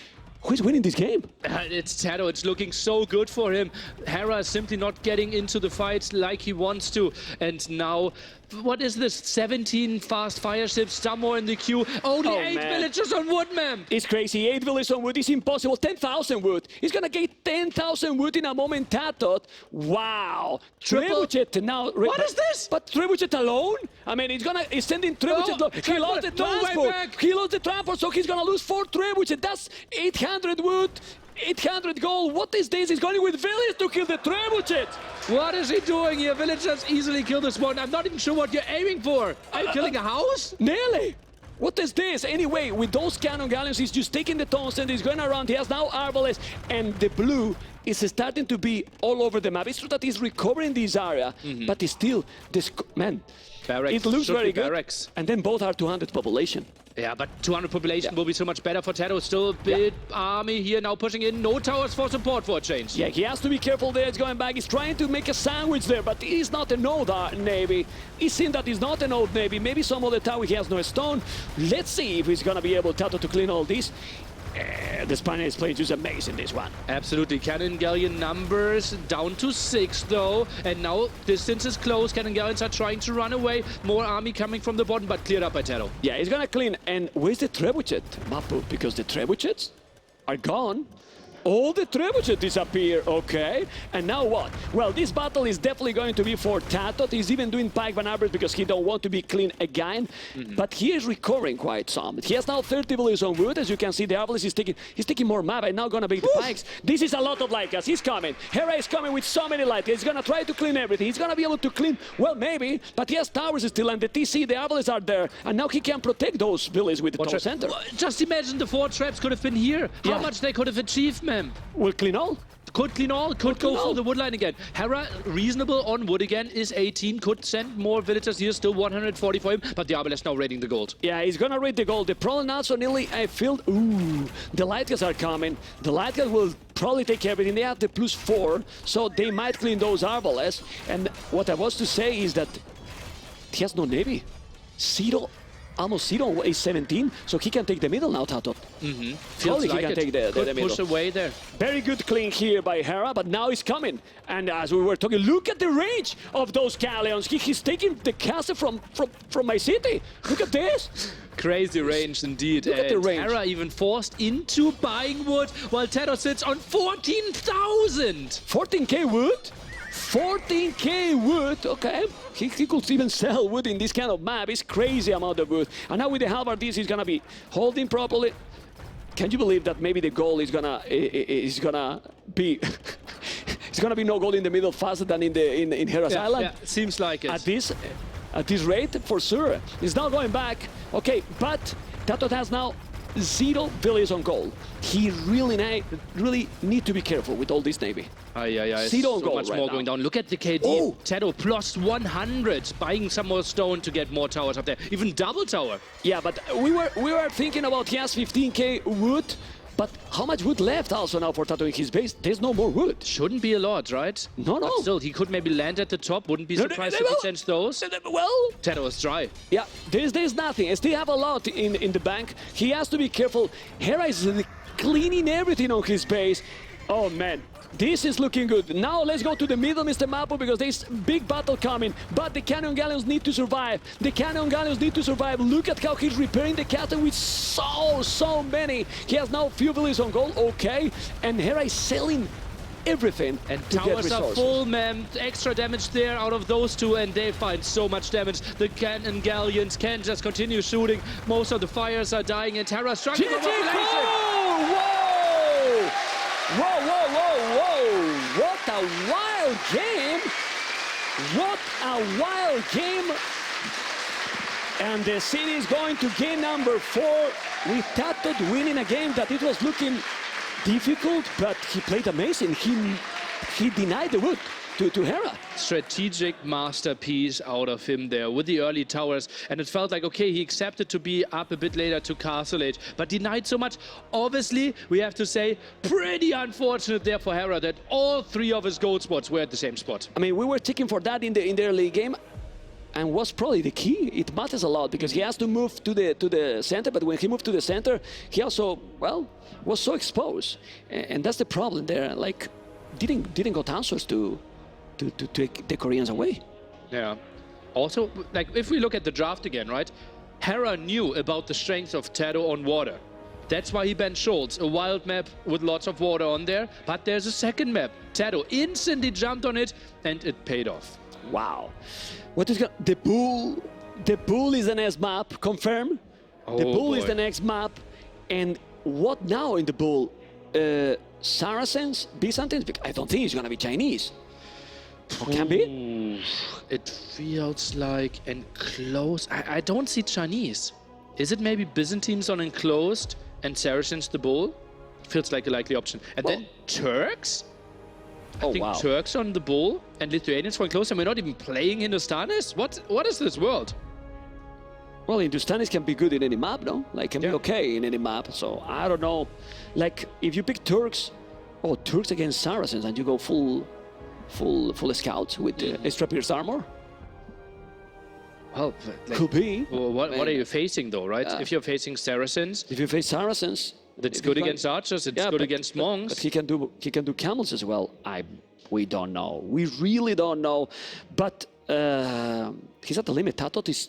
[SPEAKER 2] Who's winning this game?
[SPEAKER 1] It's TaToH. It's looking so good for him. Hera is simply not getting into the fight like he wants to. And now, what is this? 17 fast fire ships, some more in the queue. Only 8 villagers on wood, man.
[SPEAKER 2] It's crazy. 8 villagers on wood is impossible. 10,000 wood. He's gonna get 10,000 wood in a moment. TaToH. Wow. Trebuchet now.
[SPEAKER 1] What is this?
[SPEAKER 2] But Trebuchet alone? I mean, he's sending Trebuchet.
[SPEAKER 1] No,
[SPEAKER 2] He lost the transport. He lost the transport, so he's gonna lose 4 Trebuchet. That's 800 wood. 800 gold. What is this? He's going with village to kill the Trebuchet.
[SPEAKER 1] What is he doing here? Villagers easily kill this one. I'm not even sure what you're aiming for. Are you killing a house?
[SPEAKER 2] Nearly. What is this? Anyway, with those cannon galleons, he's just taking the tungsten, he's going around, he has now Arbalest, and the blue is starting to be all over the map. It's true that he's recovering this area, but it's still, man,
[SPEAKER 1] Barracks.
[SPEAKER 2] it looks very good.
[SPEAKER 1] Barracks.
[SPEAKER 2] And then both are 200 population.
[SPEAKER 1] Yeah, but 200 population will be so much better for TaToH. Still a big army here now pushing in. No towers for support for a change.
[SPEAKER 2] Yeah, he has to be careful there. He's going back. He's trying to make a sandwich there, but he's not a node navy. He's seen that he's not a node navy. Maybe some other tower he has no stone. Let's see if he's going to be able, TaToH, to clean all this. The Spaniard is playing just amazing this one.
[SPEAKER 1] Absolutely. Cannon galleon numbers down to 6 though. And now distance is close. Cannon galleons are trying to run away. More army coming from the bottom, but cleared up by TaToH.
[SPEAKER 2] Yeah, he's gonna clean. And where's the Trebuchet, Mapu? Because the Trebuchets are gone. All the Trebuchet disappear, okay. And now what? Well, this battle is definitely going to be for TaToH. He's even doing Pike Van Arbers because he don't want to be clean again. But he is recovering quite some. He has now 30 villages on wood. As you can see, the Arbalest is taking more map and now gonna be the Pikes. This is a lot of light gas. He's coming. Hera is coming with so many light gas. He's gonna try to clean everything. He's gonna be able to clean, well, maybe, but he has towers still, and the TC, the Arbalest are there. And now he can protect those villages with the town center.
[SPEAKER 1] Just imagine the 4 traps could have been here. How much they could have achieved, man.
[SPEAKER 2] Will clean all?
[SPEAKER 1] Could clean all, could go for the wood line again. Hera, reasonable on wood again, is 18. Could send more villagers here, still 140 for him, but the Arbalest now raiding the gold.
[SPEAKER 2] Yeah, he's gonna raid the gold. The problem also nearly, I feel, ooh, the light gas are coming. The light gas will probably take everything. They have the +4, so they might clean those Arbalest. And what I was to say is that he has no navy. Zero. Almost zero is 17, so he can take the middle now, TaToH.
[SPEAKER 1] Feels
[SPEAKER 2] he
[SPEAKER 1] like
[SPEAKER 2] can
[SPEAKER 1] it.
[SPEAKER 2] take the middle.
[SPEAKER 1] Push away there.
[SPEAKER 2] Very good clean here by Hera, but now he's coming. And as we were talking, look at the range of those galleons. He's taking the castle from my city. Look at this.
[SPEAKER 1] Crazy range indeed.
[SPEAKER 2] Look at the range.
[SPEAKER 1] Hera even forced into buying wood, while TaToH sits on 14,000.
[SPEAKER 2] 14k wood? 14k wood, okay. He could even sell wood in this kind of map. It's crazy amount of wood. And now with the halberdiers, he's gonna be holding properly. Can you believe that maybe the goal is gonna be it's gonna be no goal in the middle faster than in Hera's Island?
[SPEAKER 1] Yeah, seems like it.
[SPEAKER 2] At this rate, for sure. He's now going back. Okay, but TaToH has now 0 villages on goal. He really need to be careful with all this navy.
[SPEAKER 1] So much more going down. Look at the KD.
[SPEAKER 2] Oh.
[SPEAKER 1] TaToH plus 100, buying some more stone to get more towers up there. Even double tower.
[SPEAKER 2] Yeah, but we were thinking about he has 15k wood, But how much wood left also now for TaToH in his base? There's no more wood.
[SPEAKER 1] Shouldn't be a lot, right?
[SPEAKER 2] No,
[SPEAKER 1] But
[SPEAKER 2] no.
[SPEAKER 1] still, he could maybe land at the top. Wouldn't be surprised if he sends those.
[SPEAKER 2] Well,
[SPEAKER 1] TaToH is dry.
[SPEAKER 2] yeah, there's nothing. I still have a lot in the bank. He has to be careful. Hera is cleaning everything on his base. Oh, man. This is looking good. Now let's go to the middle, Mr. Mapo, because there's big battle coming. But the Cannon Galleons need to survive. The Cannon Galleons need to survive. Look at how he's repairing the castle with so many. He has now few villages on goal, okay. And Hera is selling everything
[SPEAKER 1] And
[SPEAKER 2] to get
[SPEAKER 1] towers are
[SPEAKER 2] resources.
[SPEAKER 1] full, man. Extra damage there out of those two, and they find so much damage. The Cannon Galleons can just continue shooting. Most of the fires are dying, and Terra struggling for population.
[SPEAKER 2] Whoa! Whoa, whoa, whoa, whoa! What a wild game! What a wild game! And the city is going to game number 4 with TaToH winning a game that it was looking difficult, but he played amazing. He denied the wood to Hera.
[SPEAKER 1] Strategic masterpiece out of him there with the early towers, and it felt like, okay, he accepted to be up a bit later to Castle Age, but denied so much. Obviously, we have to say, pretty unfortunate there for Hera that all 3 of his gold spots were at the same spot.
[SPEAKER 2] I mean, we were checking for that in the early game, and was probably the key. It matters a lot because he has to move to the center, but when he moved to the center, he also, well, was so exposed, and that's the problem there. Like, didn't got answers to take the Koreans away.
[SPEAKER 1] Yeah. Also, like, if we look at the draft again, right? Hera knew about the strength of TaToH on water. That's why he banned Schultz, a wild map with lots of water on there. But there's a second map. TaToH instantly jumped on it, and it paid off.
[SPEAKER 2] Wow. What is the bull? The bull is the next map. Confirm. The
[SPEAKER 1] Oh,
[SPEAKER 2] bull is
[SPEAKER 1] boy.
[SPEAKER 2] the next map. And what now in the bull? Saracens, Byzantines? I don't think it's gonna be Chinese. Or can be.
[SPEAKER 1] Ooh, it feels like enclosed. I don't see Chinese. Is it maybe Byzantines on enclosed and Saracens the bull? Feels like a likely option. And then Turks? I think
[SPEAKER 2] wow.
[SPEAKER 1] Turks on the bull and Lithuanians for enclosed, and we're not even playing Hindustanis? What is this world?
[SPEAKER 2] Well, Hindustanis can be good in any map, no? Like, can be
[SPEAKER 1] Yeah.
[SPEAKER 2] okay in any map. So, I don't know. Like, if you pick Turks, Turks against Saracens, and you go full scouts with extra pierced armor,
[SPEAKER 1] Well, like,
[SPEAKER 2] could be.
[SPEAKER 1] well, what are you facing though, right? If you're facing Saracens,
[SPEAKER 2] If you face Saracens,
[SPEAKER 1] that's
[SPEAKER 2] if you
[SPEAKER 1] good
[SPEAKER 2] find-
[SPEAKER 1] against archers, it's
[SPEAKER 2] Yeah,
[SPEAKER 1] good
[SPEAKER 2] but-
[SPEAKER 1] against
[SPEAKER 2] but
[SPEAKER 1] monks.
[SPEAKER 2] he can do camels as well. We don't know. We really don't know. But he's at the limit. TaToH is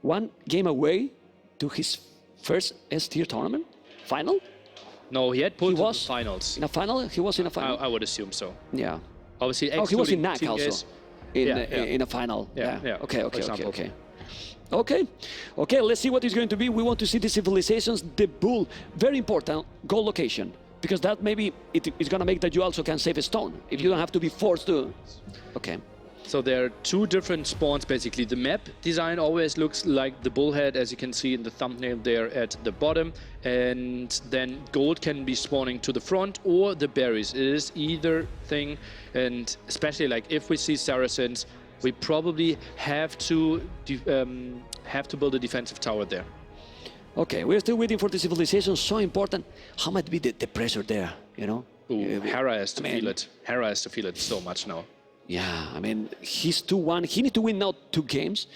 [SPEAKER 2] 1 game away to his first S-tier tournament final.
[SPEAKER 1] No, he had pulled
[SPEAKER 2] He
[SPEAKER 1] to the
[SPEAKER 2] was
[SPEAKER 1] finals.
[SPEAKER 2] In a final, he was in a final.
[SPEAKER 1] I would assume so.
[SPEAKER 2] Yeah.
[SPEAKER 1] Obviously,
[SPEAKER 2] Oh, he was in
[SPEAKER 1] excluding
[SPEAKER 2] NAC
[SPEAKER 1] Team
[SPEAKER 2] also.
[SPEAKER 1] Ace.
[SPEAKER 2] In a final.
[SPEAKER 1] Yeah,
[SPEAKER 2] Okay.
[SPEAKER 1] for example.
[SPEAKER 2] Okay, let's see what it's going to be. We want to see the civilizations, the bull. Very important, goal location. Because that maybe it's going to make that you also can save a stone. If you don't have to be forced to. Okay.
[SPEAKER 1] So there are 2 different spawns, basically. The map design always looks like the bullhead, as you can see in the thumbnail there at the bottom. And then gold can be spawning to the front or the berries. It is either thing. And especially like if we see Saracens, we probably have to build a defensive tower there.
[SPEAKER 2] Okay, we're still waiting for the civilization. So important. How might be the pressure there, you know?
[SPEAKER 1] Ooh, Hera has to
[SPEAKER 2] I mean-
[SPEAKER 1] feel it. Hera has to feel it so much now.
[SPEAKER 2] Yeah, I mean, he's 2-1. He needs to win now 2 games.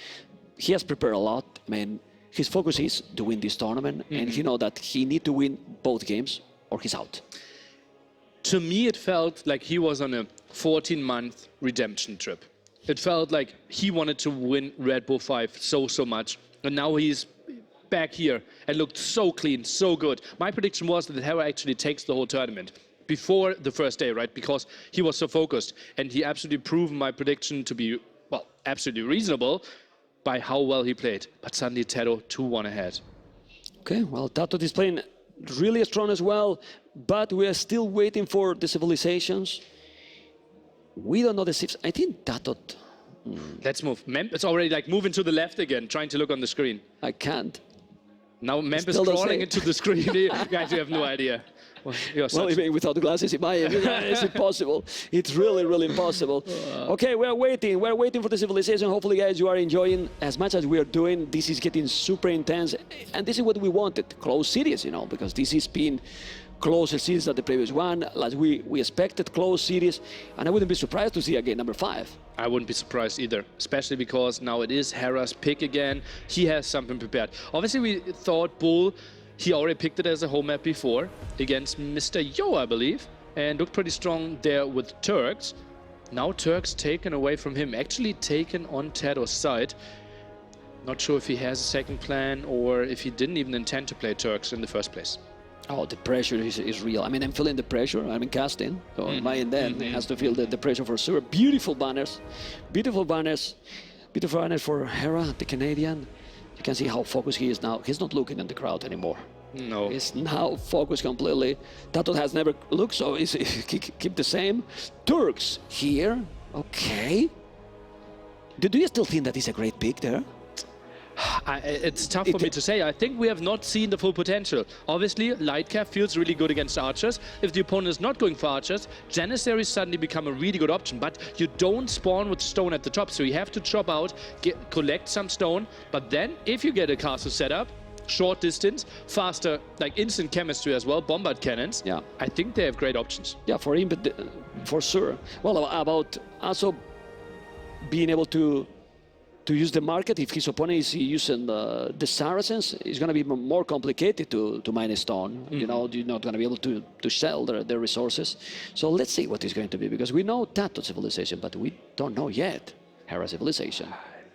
[SPEAKER 2] He has prepared a lot. I mean, his focus is to win this tournament, and he knows that he needs to win both games or he's out.
[SPEAKER 1] To me, it felt like he was on a 14-month redemption trip. It felt like he wanted to win Red Bull 5 so much, and now he's back here and looked so clean, so good. My prediction was that Hera actually takes the whole tournament before the first day, right? Because he was so focused, and he absolutely proved my prediction to be, well, absolutely reasonable by how well he played. But suddenly TaToH 2-1 ahead.
[SPEAKER 2] Okay, well, TaToH is playing really strong as well, but we are still waiting for the civilizations. We don't know the civs. I think TaToH.
[SPEAKER 1] Let's move. Memp is already like moving to the left again, trying to look on the screen.
[SPEAKER 2] I can't.
[SPEAKER 1] Now Memp is
[SPEAKER 2] Still don't
[SPEAKER 1] crawling
[SPEAKER 2] say.
[SPEAKER 1] into the screen. Guys, you have no idea. You're
[SPEAKER 2] Well,
[SPEAKER 1] such-
[SPEAKER 2] even without the glasses, it's impossible. It's really, really impossible. Okay, we're waiting. We're waiting for the civilization. Hopefully, guys, you are enjoying as much as we are doing. This is getting super intense, and this is what we wanted. Close series, you know, because this has been closer series than the previous one. Like we expected close series, and I wouldn't be surprised to see again number 5.
[SPEAKER 1] I wouldn't be surprised either, especially because now it is Hera's pick again. He has something prepared. Obviously, we thought Bull, he already picked it as a home map before against Mr. Yo, I believe, and looked pretty strong there with Turks. Now Turks taken away from him, actually taken on TaToH's side. Not sure if he has a second plan or if he didn't even intend to play Turks in the first place.
[SPEAKER 2] Oh, the pressure is real. I mean, I'm feeling the pressure. I'm in casting. So my end then has to feel the pressure for sure. Beautiful banners. Beautiful banners. Beautiful banners for Hera, the Canadian. You can see how focused he is now. He's not looking at the crowd anymore.
[SPEAKER 1] No.
[SPEAKER 2] He's now focused completely. TaToH has never looked, so he's keep the same. Turks here. Okay. Do you still think that he's a great pick there?
[SPEAKER 1] It's tough for me to say. I think we have not seen the full potential. Obviously, Lightcap feels really good against archers. If the opponent is not going for archers, Janissaries suddenly become a really good option. But you don't spawn with stone at the top, so you have to chop out, collect some stone. But then, if you get a castle set up, short distance, faster, like instant chemistry as well, bombard cannons.
[SPEAKER 2] Yeah.
[SPEAKER 1] I think they have great options.
[SPEAKER 2] Yeah, for him, but for sure. Well, about also being able to use the market, if his opponent is using the Saracens, it's going to be more complicated to mine a stone. You know, you're not going to be able to sell their resources. So let's see what it's going to be, because we know TaToH civilization, but we don't know yet Hera civilization.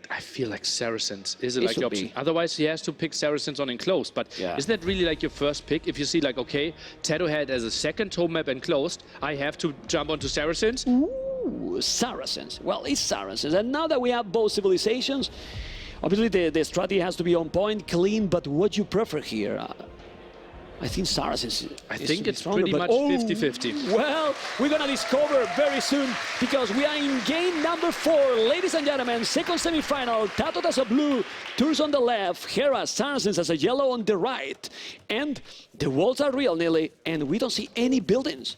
[SPEAKER 1] I feel like Saracens is
[SPEAKER 2] It
[SPEAKER 1] like the
[SPEAKER 2] should
[SPEAKER 1] option.
[SPEAKER 2] be.
[SPEAKER 1] Otherwise, he has to pick Saracens on enclosed. But
[SPEAKER 2] Yeah.
[SPEAKER 1] is that really like your first pick? If you see like, okay, TaToH had as a second home map enclosed, I have to jump onto Saracens.
[SPEAKER 2] Ooh, Saracens. Well, it's Saracens. And now that we have both civilizations, obviously the strategy has to be on point, clean, but what you prefer here? I think Saracens
[SPEAKER 1] I
[SPEAKER 2] is
[SPEAKER 1] think it's
[SPEAKER 2] stronger,
[SPEAKER 1] pretty
[SPEAKER 2] but-
[SPEAKER 1] much
[SPEAKER 2] oh,
[SPEAKER 1] 50-50.
[SPEAKER 2] Well, we're going to discover very soon, because we are in game number 4. Ladies and gentlemen, second semifinal. TaToH as a blue, Turks on the left, Hera, Saracens as a yellow on the right. And the walls are real, Nelly, and we don't see any buildings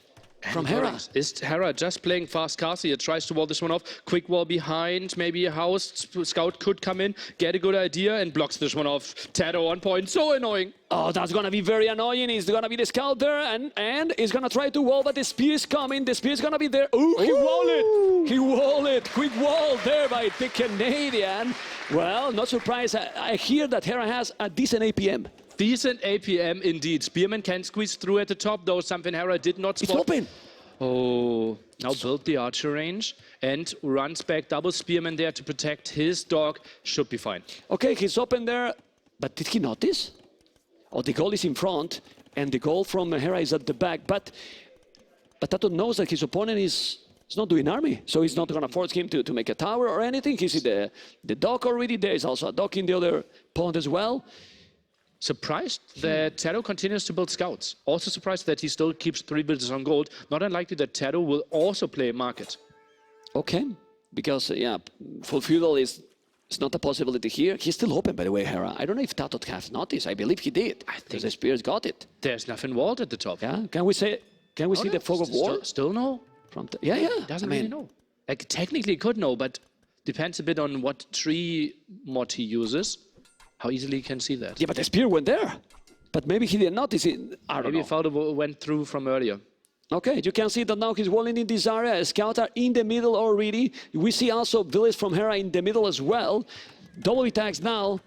[SPEAKER 2] from Hera.
[SPEAKER 1] Is Hera just playing fast castle? He tries to wall this one off. Quick wall behind, maybe a house. Scout could come in, get a good idea, and blocks this one off. TaToH on point, so annoying.
[SPEAKER 2] Oh, that's going to be very annoying. He's going to be the scout there, and he's going to try to wall, but the spear is coming. The spear is going to be there. Ooh, he walled it. He walled it. Quick wall there by the Canadian. Well, not surprised. I hear that Hera has a decent APM.
[SPEAKER 1] Decent APM indeed. Spearman can squeeze through at the top, though something Hera did not spot.
[SPEAKER 2] It's open.
[SPEAKER 1] Oh, now build the archer range and runs back double Spearman there to protect his dog. Should be fine.
[SPEAKER 2] Okay, he's open there, but did he notice? Oh, the goal is in front, and the goal from Hera is at the back, but TaToH knows that his opponent is not doing army, so he's not going to force him to make a tower or anything. He sees the dock already. There is also a dock in the other pond as well.
[SPEAKER 1] Surprised that TaToH continues to build scouts. Also surprised that he still keeps 3 builders on gold. Not unlikely that TaToH will also play a market.
[SPEAKER 2] Okay, because yeah, full feudal is not a possibility here. He's still open, by the way, Hera. I don't know if TaToH has noticed. I believe he did. I think the Spears got it.
[SPEAKER 1] There's nothing walled at the top.
[SPEAKER 2] Yeah, can we see the fog of war?
[SPEAKER 1] Still no?
[SPEAKER 2] From yeah.
[SPEAKER 1] Doesn't really know. Like, technically could know, but depends a bit on what tree mod he uses. How easily he can see that.
[SPEAKER 2] Yeah, but the spear went there. But maybe he didn't notice it. I don't
[SPEAKER 1] Maybe
[SPEAKER 2] know.
[SPEAKER 1] he thought it went through from earlier.
[SPEAKER 2] Okay, you can see that now he's walling in this area. Scouts are in the middle already. We see also village from Hera in the middle as well. Double attacks now.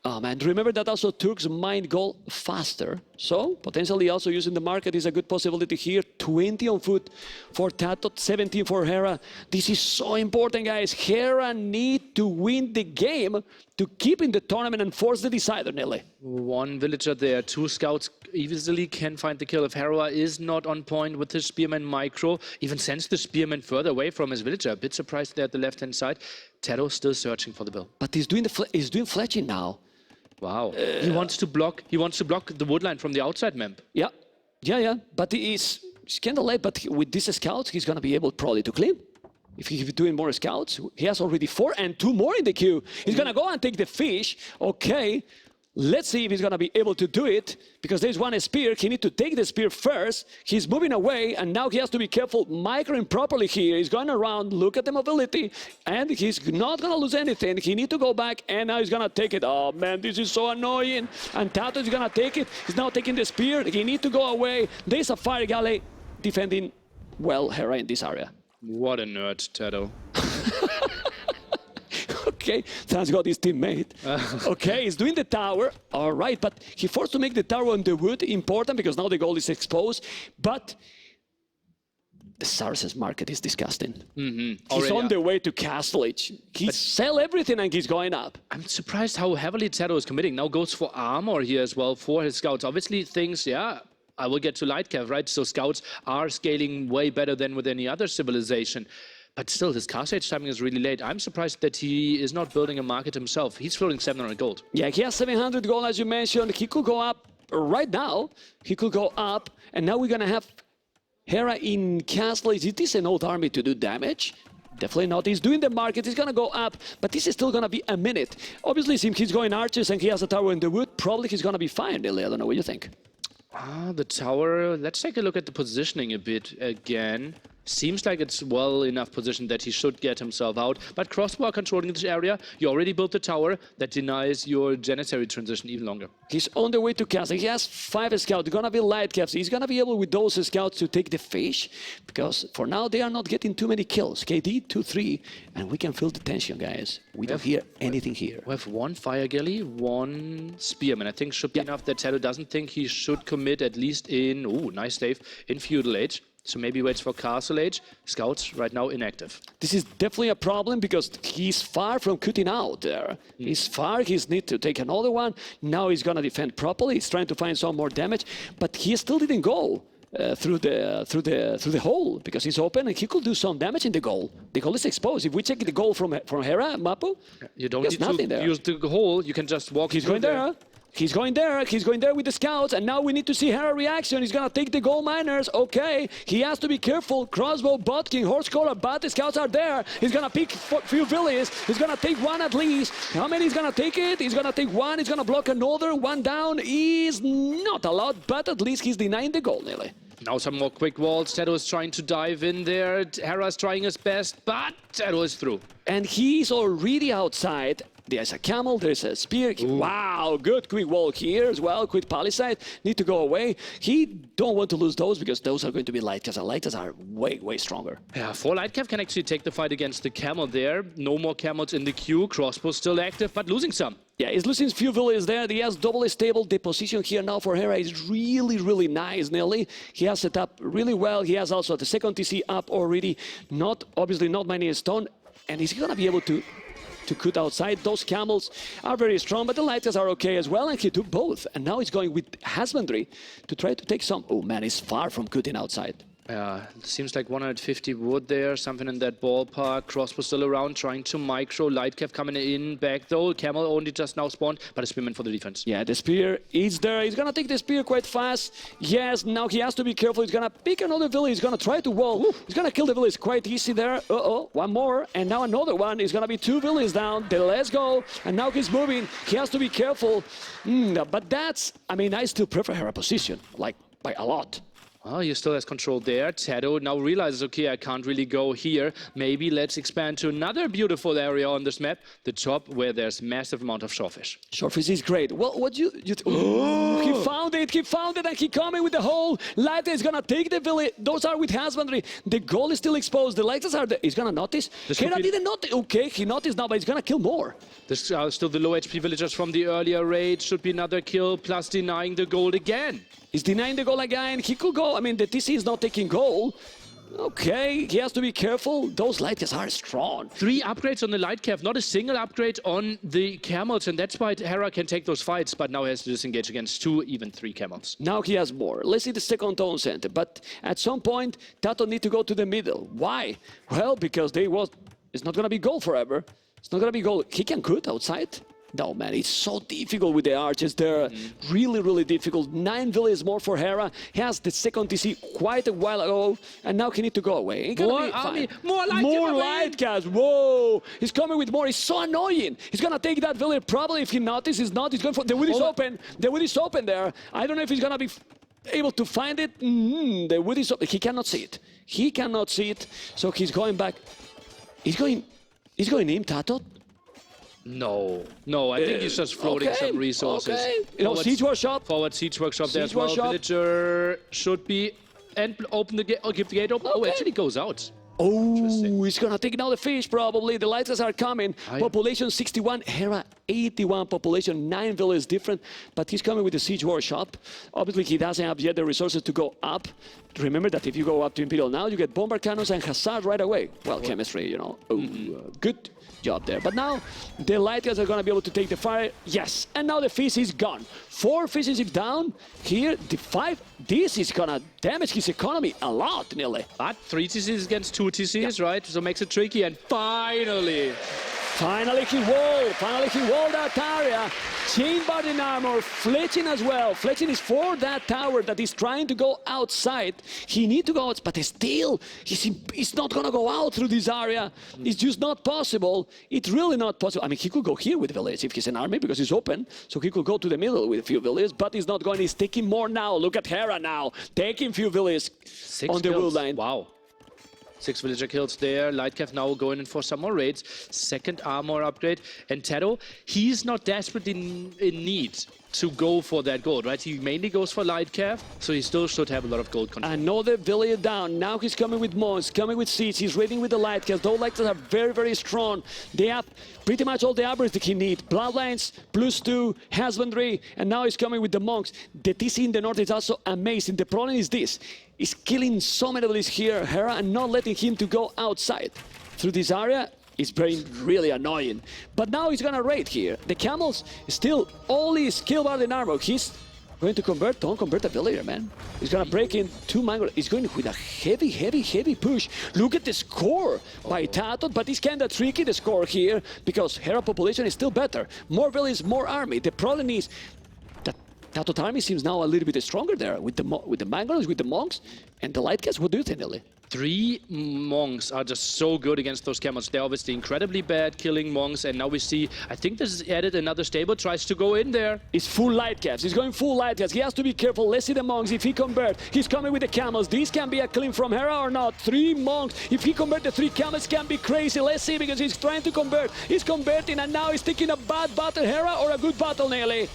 [SPEAKER 2] Oh man, remember that also Turks might go faster. So potentially also using the market is a good possibility here. 20 on foot for TaToH, 17 for Hera. This is so important, guys. Hera need to win the game to keep in the tournament and force the decider, Nelly.
[SPEAKER 1] 1 villager there, 2 scouts easily can find the kill. If Hera is not on point with his spearman micro, even sends the spearman further away from his villager. A bit surprised there at the left-hand side. TaToH still searching for the bill.
[SPEAKER 2] But he's doing fletching now.
[SPEAKER 1] Wow. He wants to block the woodline from the outside map.
[SPEAKER 2] Yeah. But he's kind of late, but with these scouts, he's going to be able probably to clean. If he's doing more scouts, he has already 4 and 2 more in the queue. He's going to go and take the fish. Okay. Let's see if he's going to be able to do it, because there's one spear. He needs to take the spear first. He's moving away, and now he has to be careful microing properly here. He's going around, look at the mobility, and he's not going to lose anything. He needs to go back, and now he's going to take it. Oh, man, this is so annoying. And TaToH is going to take it. He's now taking the spear. He needs to go away. There's a Fire Galley defending, well, Hera in this area.
[SPEAKER 1] What a nerd, TaToH.
[SPEAKER 2] Okay, thanks God his teammate. Okay, he's doing the tower. All right, but he forced to make the tower on the wood. Important, because now the goal is exposed. But the Saracens market is disgusting. He's on the way to Castle Age. He sell everything and he's going up.
[SPEAKER 1] I'm surprised how heavily TaToH is committing. Now goes for armor here as well for his scouts. Obviously thinks, yeah, I will get to Lightcav, right? So scouts are scaling way better than with any other civilization. But still, his Castle Age timing is really late. I'm surprised that he is not building a market himself. He's floating 700 gold.
[SPEAKER 2] Yeah, he has 700 gold, as you mentioned. He could go up right now. He could go up. And now we're going to have Hera in Castle Age. It is an old army to do damage. Definitely not. He's doing the market. He's going to go up. But this is still going to be a minute. Obviously, since he's going archers and he has a tower in the wood, probably he's going to be fine, really. I don't know what you think.
[SPEAKER 1] The tower. Let's take a look at the positioning a bit again. Seems like it's well enough positioned that he should get himself out. But crossbow controlling this area. You already built the tower. That denies your Janitary transition even longer.
[SPEAKER 2] He's on the way to castle. He has 5 scouts. They're going to be light caps. He's going to be able with those scouts to take the fish. Because for now, they are not getting too many kills. KD 2-3. And we can feel the tension, guys. We don't hear anything here.
[SPEAKER 1] We have 1 Fire Galley, 1 Spearman. I think should be enough that TaToH doesn't think he should commit, at least in, ooh, nice save, in Feudal Age. So maybe waits for Castle Age. Scouts right now inactive.
[SPEAKER 2] This is definitely a problem because he's far from cutting out there. He's far. He's need to take another one. Now he's gonna defend properly. He's trying to find some more damage, but he still didn't go through the hole because he's open and he could do some damage in the goal. The goal is exposed. If we check the goal from Hera, Mapu,
[SPEAKER 1] you don't need to use the hole. You can just walk.
[SPEAKER 2] He's going there. He's going there. He's going there with the scouts. And now we need to see Hera reaction. He's going to take the gold miners. Okay. He has to be careful. Crossbow, Botkin, Horse Collar, but the scouts are there. He's going to pick a few villages. He's going to take 1 at least. How many he's going to take it? He's going to take 1. He's going to block another. 1 down is not a lot, but at least he's denying the goal nearly.
[SPEAKER 1] Now some more quick walls. TaToH is trying to dive in there. Hera is trying his best, but TaToH is through.
[SPEAKER 2] And he's already outside. There's a camel, there's a spear. Wow, good quick wall here as well. Quick palisade, need to go away. He don't want to lose those because those are going to be light caps. And light caps are way, way stronger.
[SPEAKER 1] Yeah, 4 light cap can actually take the fight against the camel there. No more camels in the queue. Crossbow still active, but losing some.
[SPEAKER 2] Yeah, he's losing few villages there. He has double stable. The position here now for Hera is really, really nice, Nelly. He has set up really well. He has also the second TC up already. Obviously not many stone. And he's going to be able to cut outside. Those camels are very strong, but the lighters are okay as well, and he took both. And now he's going with husbandry to try to take some. Oh man, he's far from cutting outside.
[SPEAKER 1] Seems like 150 wood there, something in that ballpark. Crossbow still around, trying to micro. Lightcap coming in back though. Camel only just now spawned, but a spearman for the defense.
[SPEAKER 2] Yeah, the spear is there. He's gonna take the spear quite fast. Yes, now he has to be careful. He's gonna pick another village. He's gonna try to wall. He's gonna kill the village quite easy there. One more, and now another one. It's gonna be 2 villages down. Let's go. And now he's moving. He has to be careful. But that's, I mean, I still prefer her position, like by a lot.
[SPEAKER 1] Oh, he still has control there. TaToH now realizes, okay, I can't really go here. Maybe let's expand to another beautiful area on this map, the top, where there's massive amount of shorefish.
[SPEAKER 2] Shorefish is great. Well, what you he found it, and he coming with the whole lighter is gonna take the village. Those are with husbandry. The goal is still exposed. The lighters are there. He's gonna notice. Hera didn't notice. Okay, he noticed now, but he's gonna kill more.
[SPEAKER 1] This are still the low HP villagers from the earlier raid. Should be another kill, plus denying the gold again.
[SPEAKER 2] He's denying the goal again. He could go. I mean, the TC is not taking goal. Okay, he has to be careful. Those lighters are strong.
[SPEAKER 1] 3 upgrades on the light cap, not a single upgrade on the camels, and that's why Hera can take those fights, but now he has to disengage against 2, even 3 camels.
[SPEAKER 2] Now he has more. Let's see the second tone center, but at some point, TaToH need to go to the middle. Why? Well, because it's not going to be goal forever. It's not going to be goal. He can cut outside. No, man, it's so difficult with the archers. They're really, really difficult. 9 villages more for Hera. He has the second TC quite a while ago, and now he needs to go away.
[SPEAKER 1] More army, more light
[SPEAKER 2] more
[SPEAKER 1] giveaway.
[SPEAKER 2] light cast. Whoa! He's coming with more. It's so annoying. He's gonna take that village. Probably if he notices, not. He's going for the wood is open. The wood is open there. I don't know if he's gonna be able to find it. The wood is open. He cannot see it. He cannot see it. So he's going back. He's going in, TaToH.
[SPEAKER 1] No, I think he's just floating some resources.
[SPEAKER 2] Okay. You know, siege workshop.
[SPEAKER 1] Forward siege workshop there as
[SPEAKER 2] Siege
[SPEAKER 1] well.
[SPEAKER 2] workshop.
[SPEAKER 1] Villager should be and open the gate or give the gate open. Oh, actually goes out.
[SPEAKER 2] Oh, he's gonna take now the fish probably. The lighters are coming. Population 61, Hera 81 population, 9 villages different, but he's coming with the siege workshop. Obviously, he doesn't have yet the resources to go up. Remember that if you go up to Imperial now, you get bombard cannons and hazard right away. Well, chemistry, you know. Good job there. But now the light guys are gonna be able to take the fire. Yes, and now the fish is gone. 4 fishes is down. Here, the 5. This is gonna damage his economy a lot, nearly.
[SPEAKER 1] But 3 TCs against 2 TCs, right? So makes it tricky. And finally
[SPEAKER 2] he walled that area. Chain Barding armor, fletching as well. Fletching is for that tower that is trying to go outside. He needs to go out, but still, he's not gonna go out through this area. It's just not possible. It's really not possible. I mean, he could go here with villages if he's an army because it's open. So he could go to the middle with a few villages, but he's not going. He's taking more now. Look at Hera now, taking few villages
[SPEAKER 1] 6
[SPEAKER 2] on the
[SPEAKER 1] kills.
[SPEAKER 2] wood line.
[SPEAKER 1] Wow. 6 villager kills there. Lightcav now going in for some more raids. Second armor upgrade. And TaToH, he's not desperately in need to go for that gold, right? He mainly goes for Lightcav, so he still should have a lot of gold control.
[SPEAKER 2] Another village down. Now he's coming with Mons, coming with Siege. He's raiding with the Lightcast. Those Lightcasts are very, very strong. They have pretty much all the upgrades that he needs. Bloodlines, +2, husbandry, and now he's coming with the monks. The TC in the north is also amazing. The problem is this. He's killing so many villages here, Hera, and not letting him to go outside. Through this area, it's very really annoying. But now he's gonna raid here. The camels still only skill bar in armor. He's going to convert, don't convert a villager, man. He's gonna break in 2 mango. He's going with a heavy push. Look at the score by TaToH, but it's kinda tricky, the score here, because Hera population is still better. More villages, more army. The problem is that TaToH army seems now a little bit stronger there with the mangoes, with the monks, and the Lightcast. What do you think, Nelly?
[SPEAKER 1] 3 monks are just so good against those camels. They're obviously incredibly bad killing monks, and now we see, I think this is added another stable, tries to go in there.
[SPEAKER 2] It's full light caps. He's going full light caps. He has to be careful. Let's see the monks. If he convert, he's coming with the camels. This can be a clean from Hera or not. 3 monks. If he convert the 3 camels, can be crazy. Let's see, because he's trying to convert. He's converting, and now he's taking a bad battle, Hera, or a good battle, Nelly.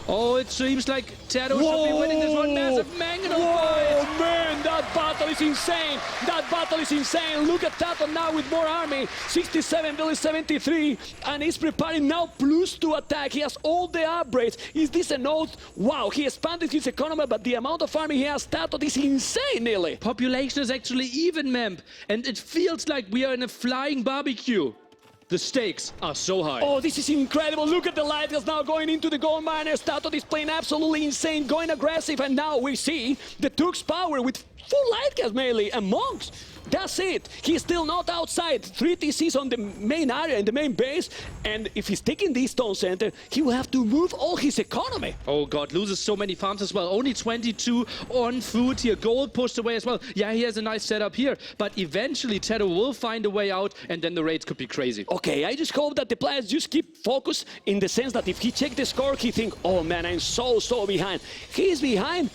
[SPEAKER 1] Oh, it seems like TaToH should be winning this one. Massive mangonel fight.
[SPEAKER 2] Oh man, that battle is insane. That battle is insane. Look at TaToH now with more army. 67 village 73, and he's preparing now +2 attack. He has all the upgrades. Is this a note? Wow, he expanded his economy, but the amount of army he has, TaToH, is insane, nearly.
[SPEAKER 1] Population is actually even, Memp, and it feels like we are in a flying barbecue. The stakes are so high.
[SPEAKER 2] Oh, this is incredible. Look at the Lightcast now going into the gold miners. TaToH is playing absolutely insane, going aggressive, and now we see the Turks' power with full Lightcast melee and monks. That's it. He's still not outside. 3 TCs on the main area, in the main base, and if he's taking the stone center, he will have to move all his economy.
[SPEAKER 1] Oh god, loses so many farms as well. Only 22 on food here. Gold pushed away as well. Yeah, he has a nice setup here, but eventually TaToH will find a way out, and then the raids could be crazy.
[SPEAKER 2] Okay, I just hope that the players just keep focused in the sense that if he check the score, he think, oh man, I'm so behind. He is behind.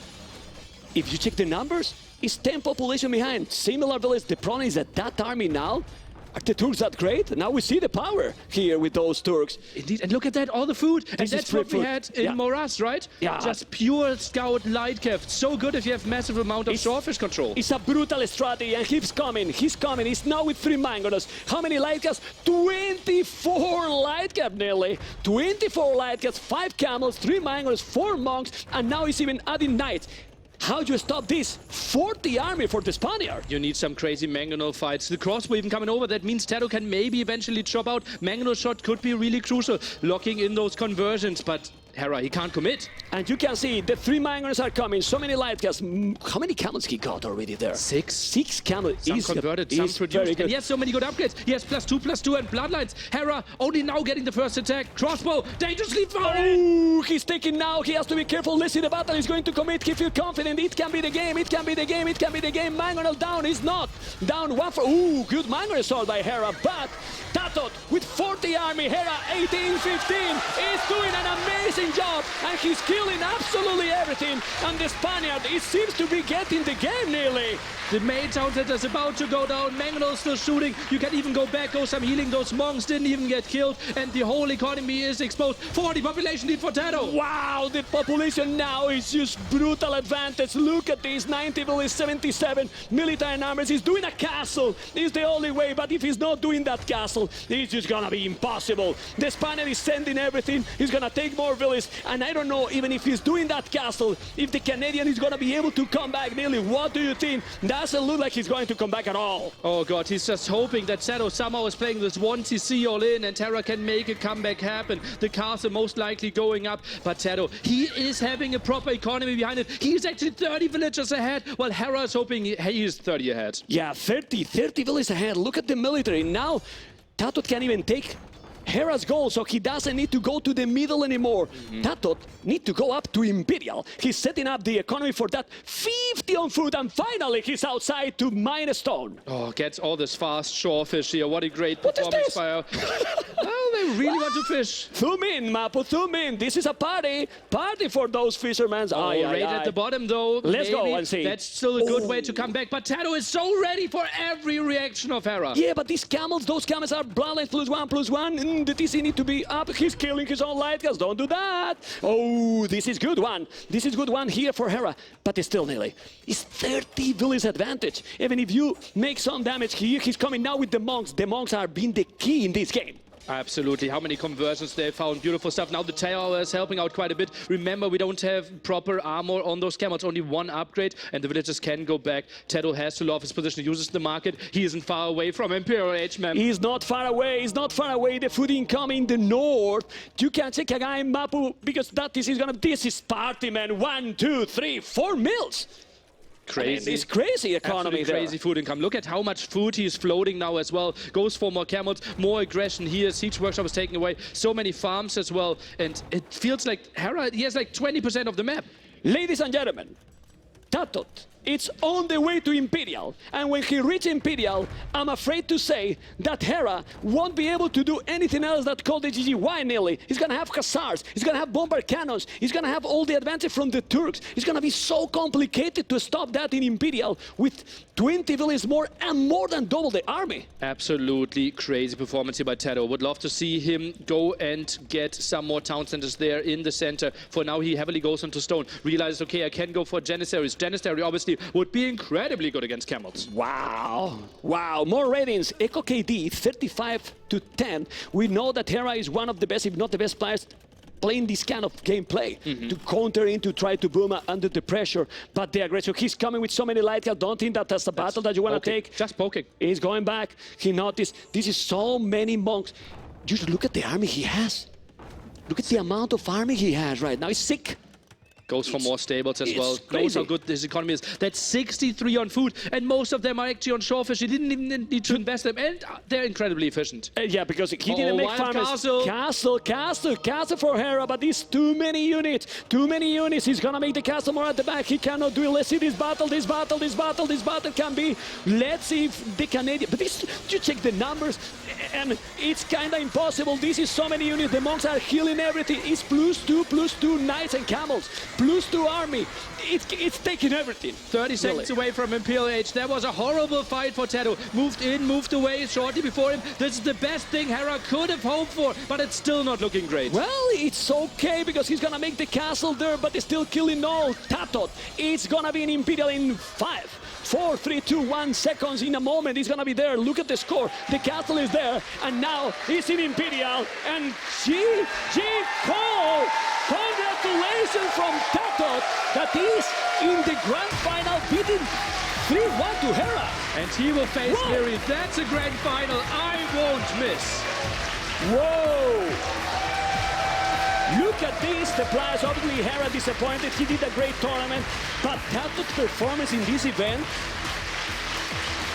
[SPEAKER 2] If you check the numbers, it's 10 population behind. Similar village. The problem is that army now, are the Turks that great? Now we see the power here with those Turks.
[SPEAKER 1] Indeed, and look at that, all the food. And
[SPEAKER 2] This is
[SPEAKER 1] that's what we
[SPEAKER 2] food.
[SPEAKER 1] had in Morass, right?
[SPEAKER 2] Yeah.
[SPEAKER 1] Just pure scout Lightcav. So good if you have massive amount of shawfish control.
[SPEAKER 2] It's a brutal strategy, and he's coming. He's now with 3 mangoes. How many Lightcaps? 24 Lightcap, nearly. 24 Lightcaps, 5 camels, 3 mangoes, 4 monks, and now he's even adding knights. How do you stop this? 40 army for the Spaniard.
[SPEAKER 1] You need some crazy mangonel fights. The crossbow even coming over. That means TaToH can maybe eventually chop out. Mangonel shot could be really crucial, locking in those conversions, but Hera, he can't commit.
[SPEAKER 2] And you can see the 3 Mangers are coming. So many light gas. How many camels he got already there?
[SPEAKER 1] 6.
[SPEAKER 2] 6 camels.
[SPEAKER 1] Some converted, some produced. And he has so many good upgrades. He has +2/+2 and bloodlines. Hera only now getting the first attack. Crossbow, dangerously far in.
[SPEAKER 2] Oh, he's taking now. He has to be careful. Let's see, the battle is going to commit. He feels confident. It can be the game. It can be the game. It can be the game. Mangonel down. He's not. Down 1 for... Ooh, good Mangonel assault by Hera. But TaToH with 40 army. Hera 18-15 is doing an amazing job. And he's killing absolutely everything. And the Spaniard, it seems to be getting the game nearly.
[SPEAKER 1] The main town center is about to go down. Mangonel still shooting. You can even go back, go some healing. Those monks didn't even get killed. And the whole economy is exposed. 40 population need for TaToH.
[SPEAKER 2] Wow, the population now is just brutal advantage. Look at this, 90 village, 77 military numbers. He's doing a castle. It's the only way, but if he's not doing that castle, it's just gonna be impossible. The Spaniard is sending everything. He's gonna take more villages, and I don't know even if he's doing that castle, if the Canadian is gonna be able to come back nearly. What do you think? Doesn't look like he's going to come back at all.
[SPEAKER 1] Oh god, he's just hoping that TaToH somehow is playing this 1TC all in and Hera can make a comeback happen. The castle most likely going up, but TaToH, he is having a proper economy behind it. He's actually 30 villagers ahead, while Hera is hoping he is 30 ahead.
[SPEAKER 2] Yeah, 30 villages ahead. Look at the military. Now, TaToH can't even take Hera's goal, so he doesn't need to go to the middle anymore. TaToH need to go up to Imperial. He's setting up the economy for that. 50 on foot, and finally he's outside to mine a stone.
[SPEAKER 1] Oh, gets all this fast shore fish here. What a great
[SPEAKER 2] What is
[SPEAKER 1] performance
[SPEAKER 2] this?
[SPEAKER 1] by Oh, they really want to fish.
[SPEAKER 2] Zoom in, Mapo, zoom in. This is a party. Party for those fishermen.
[SPEAKER 1] Right at the bottom, though.
[SPEAKER 2] Let's go
[SPEAKER 1] maybe
[SPEAKER 2] and see.
[SPEAKER 1] That's still a good way to come back. But TaToH is so ready for every reaction of Hera.
[SPEAKER 2] Yeah, but these camels, those camels are bloodlines +1/+1. The TC need to be up. He's killing his own light guys. Don't do that. Oh, this is good one. This is good one here for Hera. But it's still nearly. It's 30 village advantage. Even if you make some damage here, he's coming now with the monks. The monks are being the key in this game.
[SPEAKER 1] Absolutely. How many conversions they found. Beautiful stuff. Now the tower is helping out quite a bit. Remember, we don't have proper armor on those camels. Only 1 upgrade, and the villagers can go back. TaToH has to love his position. He uses the market. He isn't far away from Imperial H-Man.
[SPEAKER 2] He's not far away. He's not far away. The food incoming in the north. You can check a guy in Mapu because that is gonna. This is party, man. 1, 2, 3, 4 meals.
[SPEAKER 1] Crazy.
[SPEAKER 2] I mean, it's crazy economy there.
[SPEAKER 1] Crazy food income. Look at how much food he is floating now as well. Goes for more camels, more aggression here. Siege Workshop is taking away so many farms as well. And it feels like Hera, he has like 20% of the map.
[SPEAKER 2] Ladies and gentlemen, TaToH, it's on the way to Imperial. And when he reaches Imperial, I'm afraid to say that Hera won't be able to do anything else that called the GG. Why, nearly? He's going to have Hussars. He's going to have bomber cannons. He's going to have all the advantage from the Turks. It's going to be so complicated to stop that in Imperial with 20 villages more and more than double the army.
[SPEAKER 1] Absolutely crazy performance here by TaToH. Would love to see him go and get some more town centers there in the center. For now, he heavily goes onto stone. Realizes, okay, I can go for Janissaries. Janissary obviously would be incredibly good against camels.
[SPEAKER 2] Wow. Wow. More ratings. Echo KD 35-10. We know that Hera is one of the best, if not the best players playing this kind of gameplay to counter in, to try to boom under the pressure. But the aggression, he's coming with so many light guys. Don't think that that's a battle that you want to take.
[SPEAKER 1] Just poking.
[SPEAKER 2] He's going back. He noticed this is so many monks. Just look at the army he has. Look at the amount of army he has right now. He's sick.
[SPEAKER 1] Goes for more stables as well.
[SPEAKER 2] Crazy.
[SPEAKER 1] Knows how good this economy is. That's 63 on food, and most of them are actually on shorefish. He didn't even need to invest them, and they're incredibly efficient.
[SPEAKER 2] Yeah, because he didn't make farmers. Castle for Hera, but these too many units. He's gonna make the castle more at the back. He cannot do it. Let's see this battle can be. Let's see if the Canadian. But this, you check the numbers, and it's kind of impossible. This is so many units. The monks are healing everything. It's +2 knights and camels. +2 army. It's taking everything.
[SPEAKER 1] 30 seconds away from Imperial Age. That was a horrible fight for TaToH. Moved in, moved away shortly before him. This is the best thing Hera could have hoped for, but it's still not looking great.
[SPEAKER 2] Well, it's okay because he's gonna make the castle there, but he's still killing all. TaToH, it's gonna be an Imperial in 5, 4, 3, 2, 1 seconds. In a moment, he's gonna be there. Look at the score. The castle is there, and now he's in Imperial. And GG Cole! Congratulations from TaToH that is in the grand final, beating 3-1 to Hera.
[SPEAKER 1] And he will face Miri. That's a grand final I won't miss.
[SPEAKER 2] Whoa! Look look at this. The players, obviously, Hera disappointed. He did a great tournament. But TaToH's performance in this event,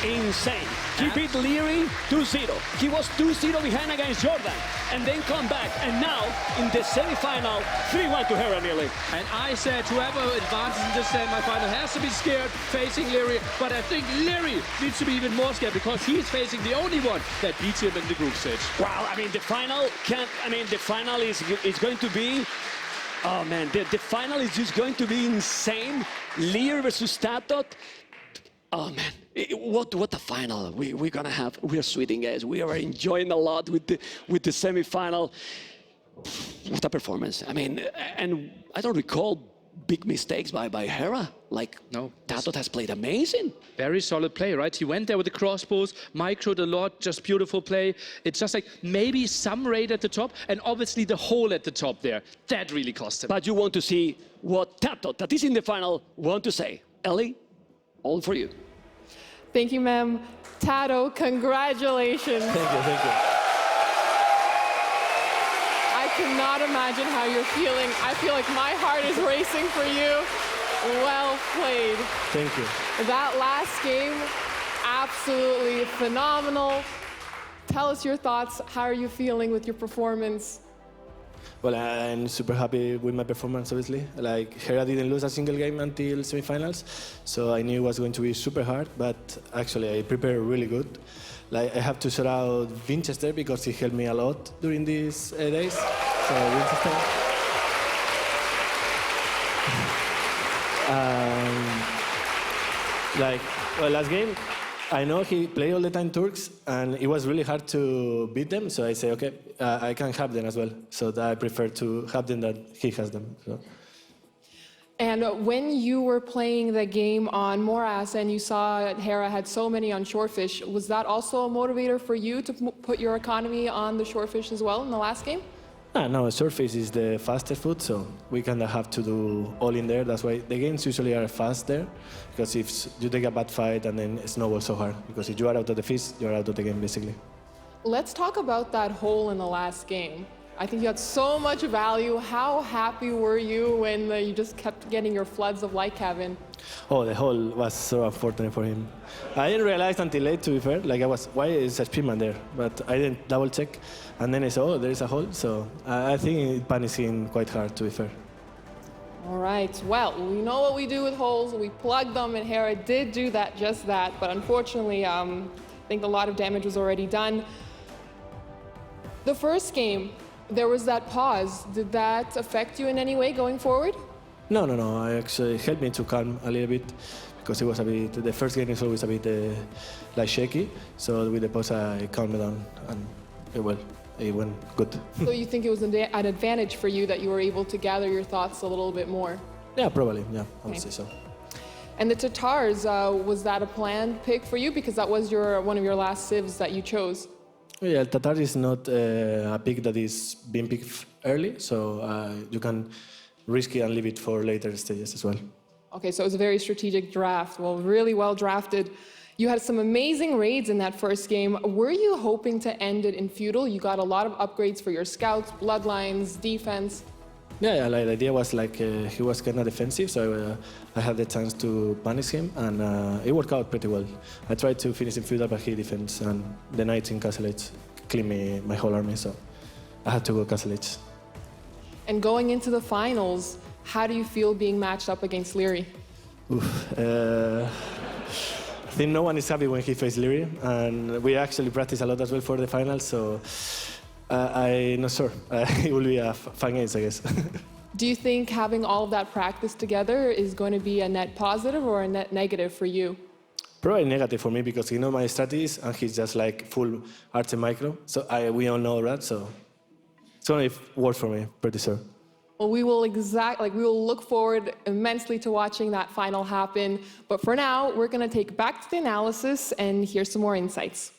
[SPEAKER 2] insane. He beat Leary 2-0. He was 2-0 behind against Jordan, and then come back. And now, in the semi-final, 3-1 to Hera nearly.
[SPEAKER 1] And I said whoever advances in this semi-final has to be scared facing Leary. But I think Leary needs to be even more scared because he's facing the only one that beats him in the group stage.
[SPEAKER 2] Wow, I mean, the final is going to be, oh man, the final is just going to be insane. Leary versus TaToH. Oh man, what a final we're gonna have. We are sweating, guys. We are enjoying a lot with the semi-final. What a performance! I mean, and I don't recall big mistakes by Hera. Like,
[SPEAKER 1] no,
[SPEAKER 2] TaToH has played amazing.
[SPEAKER 1] Very solid play, right? He went there with the crossbows, microed a lot, just beautiful play. It's just like maybe some raid at the top, and obviously the hole at the top there. That really cost him.
[SPEAKER 2] But you want to see what TaToH, that is in the final, want to say. Ellie, all for you.
[SPEAKER 4] Thank you, ma'am. TaToH, congratulations.
[SPEAKER 3] Thank you.
[SPEAKER 4] I cannot imagine how you're feeling. I feel like my heart is racing for you. Well played.
[SPEAKER 3] Thank you.
[SPEAKER 4] That last game, absolutely phenomenal. Tell us your thoughts. How are you feeling with your performance?
[SPEAKER 5] Well, I'm super happy with my performance, obviously. Like, Hera didn't lose a single game until semifinals, so I knew it was going to be super hard, but actually I prepared really good. Like, I have to shout out Winchester because he helped me a lot during these days. So, Winchester. Last game, I know he played all the time Turks, and it was really hard to beat them. So I say, okay, I can have them as well. So I prefer to have them that he has them. So.
[SPEAKER 4] And when you were playing the game on Morass and you saw Hera had so many on Shorefish, was that also a motivator for you to put your economy on the Shorefish as well in the last game?
[SPEAKER 5] No, Surface is the faster foot, so we kind of have to do all in there. That's why the games usually are fast there, because if you take a bad fight and then it snowballs so hard, because if you are out of the fish, you're out of the game basically.
[SPEAKER 4] Let's talk about that hole in the last game. I think you had so much value. How happy were you when you just kept getting your floods of light, Kevin?
[SPEAKER 5] Oh, the hole was so unfortunate for him. I didn't realize until late, to be fair. Like, why is a speedman there? But I didn't double check. And then I saw, oh, there is a hole. So I think it punished him quite hard, to be fair.
[SPEAKER 4] All right. Well, we know what we do with holes. We plug them, and Hera did do that, just that. But unfortunately, I think a lot of damage was already done. The first game, there was that pause. Did that affect you in any way going forward?
[SPEAKER 5] No. I actually helped me to calm a little bit, because it was a bit, the first game is always a bit like shaky. So with the pause, I calmed down, and it went good.
[SPEAKER 4] So you think it was an advantage for you that you were able to gather your thoughts a little bit more?
[SPEAKER 5] Yeah, probably. Yeah, I would say so.
[SPEAKER 4] And the TaToHs, was that a planned pick for you? Because that was one of your last civs that you chose.
[SPEAKER 5] Yeah, TaToH is not a pick that is being picked early, so you can risk it and leave it for later stages as well.
[SPEAKER 4] Okay, so it was a very strategic draft. Well, really well drafted. You had some amazing raids in that first game. Were you hoping to end it in feudal? You got a lot of upgrades for your scouts, bloodlines, defense.
[SPEAKER 5] Yeah, like the idea was like he was kind of defensive, so I had the chance to punish him, and it worked out pretty well. I tried to finish in feudal, but he defends, and the knights in Castle Edge cleaned my whole army, so I had to go Castle Edge.
[SPEAKER 4] And going into the finals, how do you feel being matched up against Leary?
[SPEAKER 5] I think no one is happy when he faces Leary, and we actually practice a lot as well for the finals, so I'm not sure. It will be a fun game, I guess.
[SPEAKER 4] Do you think having all of that practice together is going to be a net positive or a net negative for you?
[SPEAKER 5] Probably negative for me, because he knows my strategies and he's just like full arch and micro. So we all know that, so it's going to work for me, pretty sure.
[SPEAKER 4] Well, we will look forward immensely to watching that final happen. But for now, we're going to take back to the analysis and hear some more insights.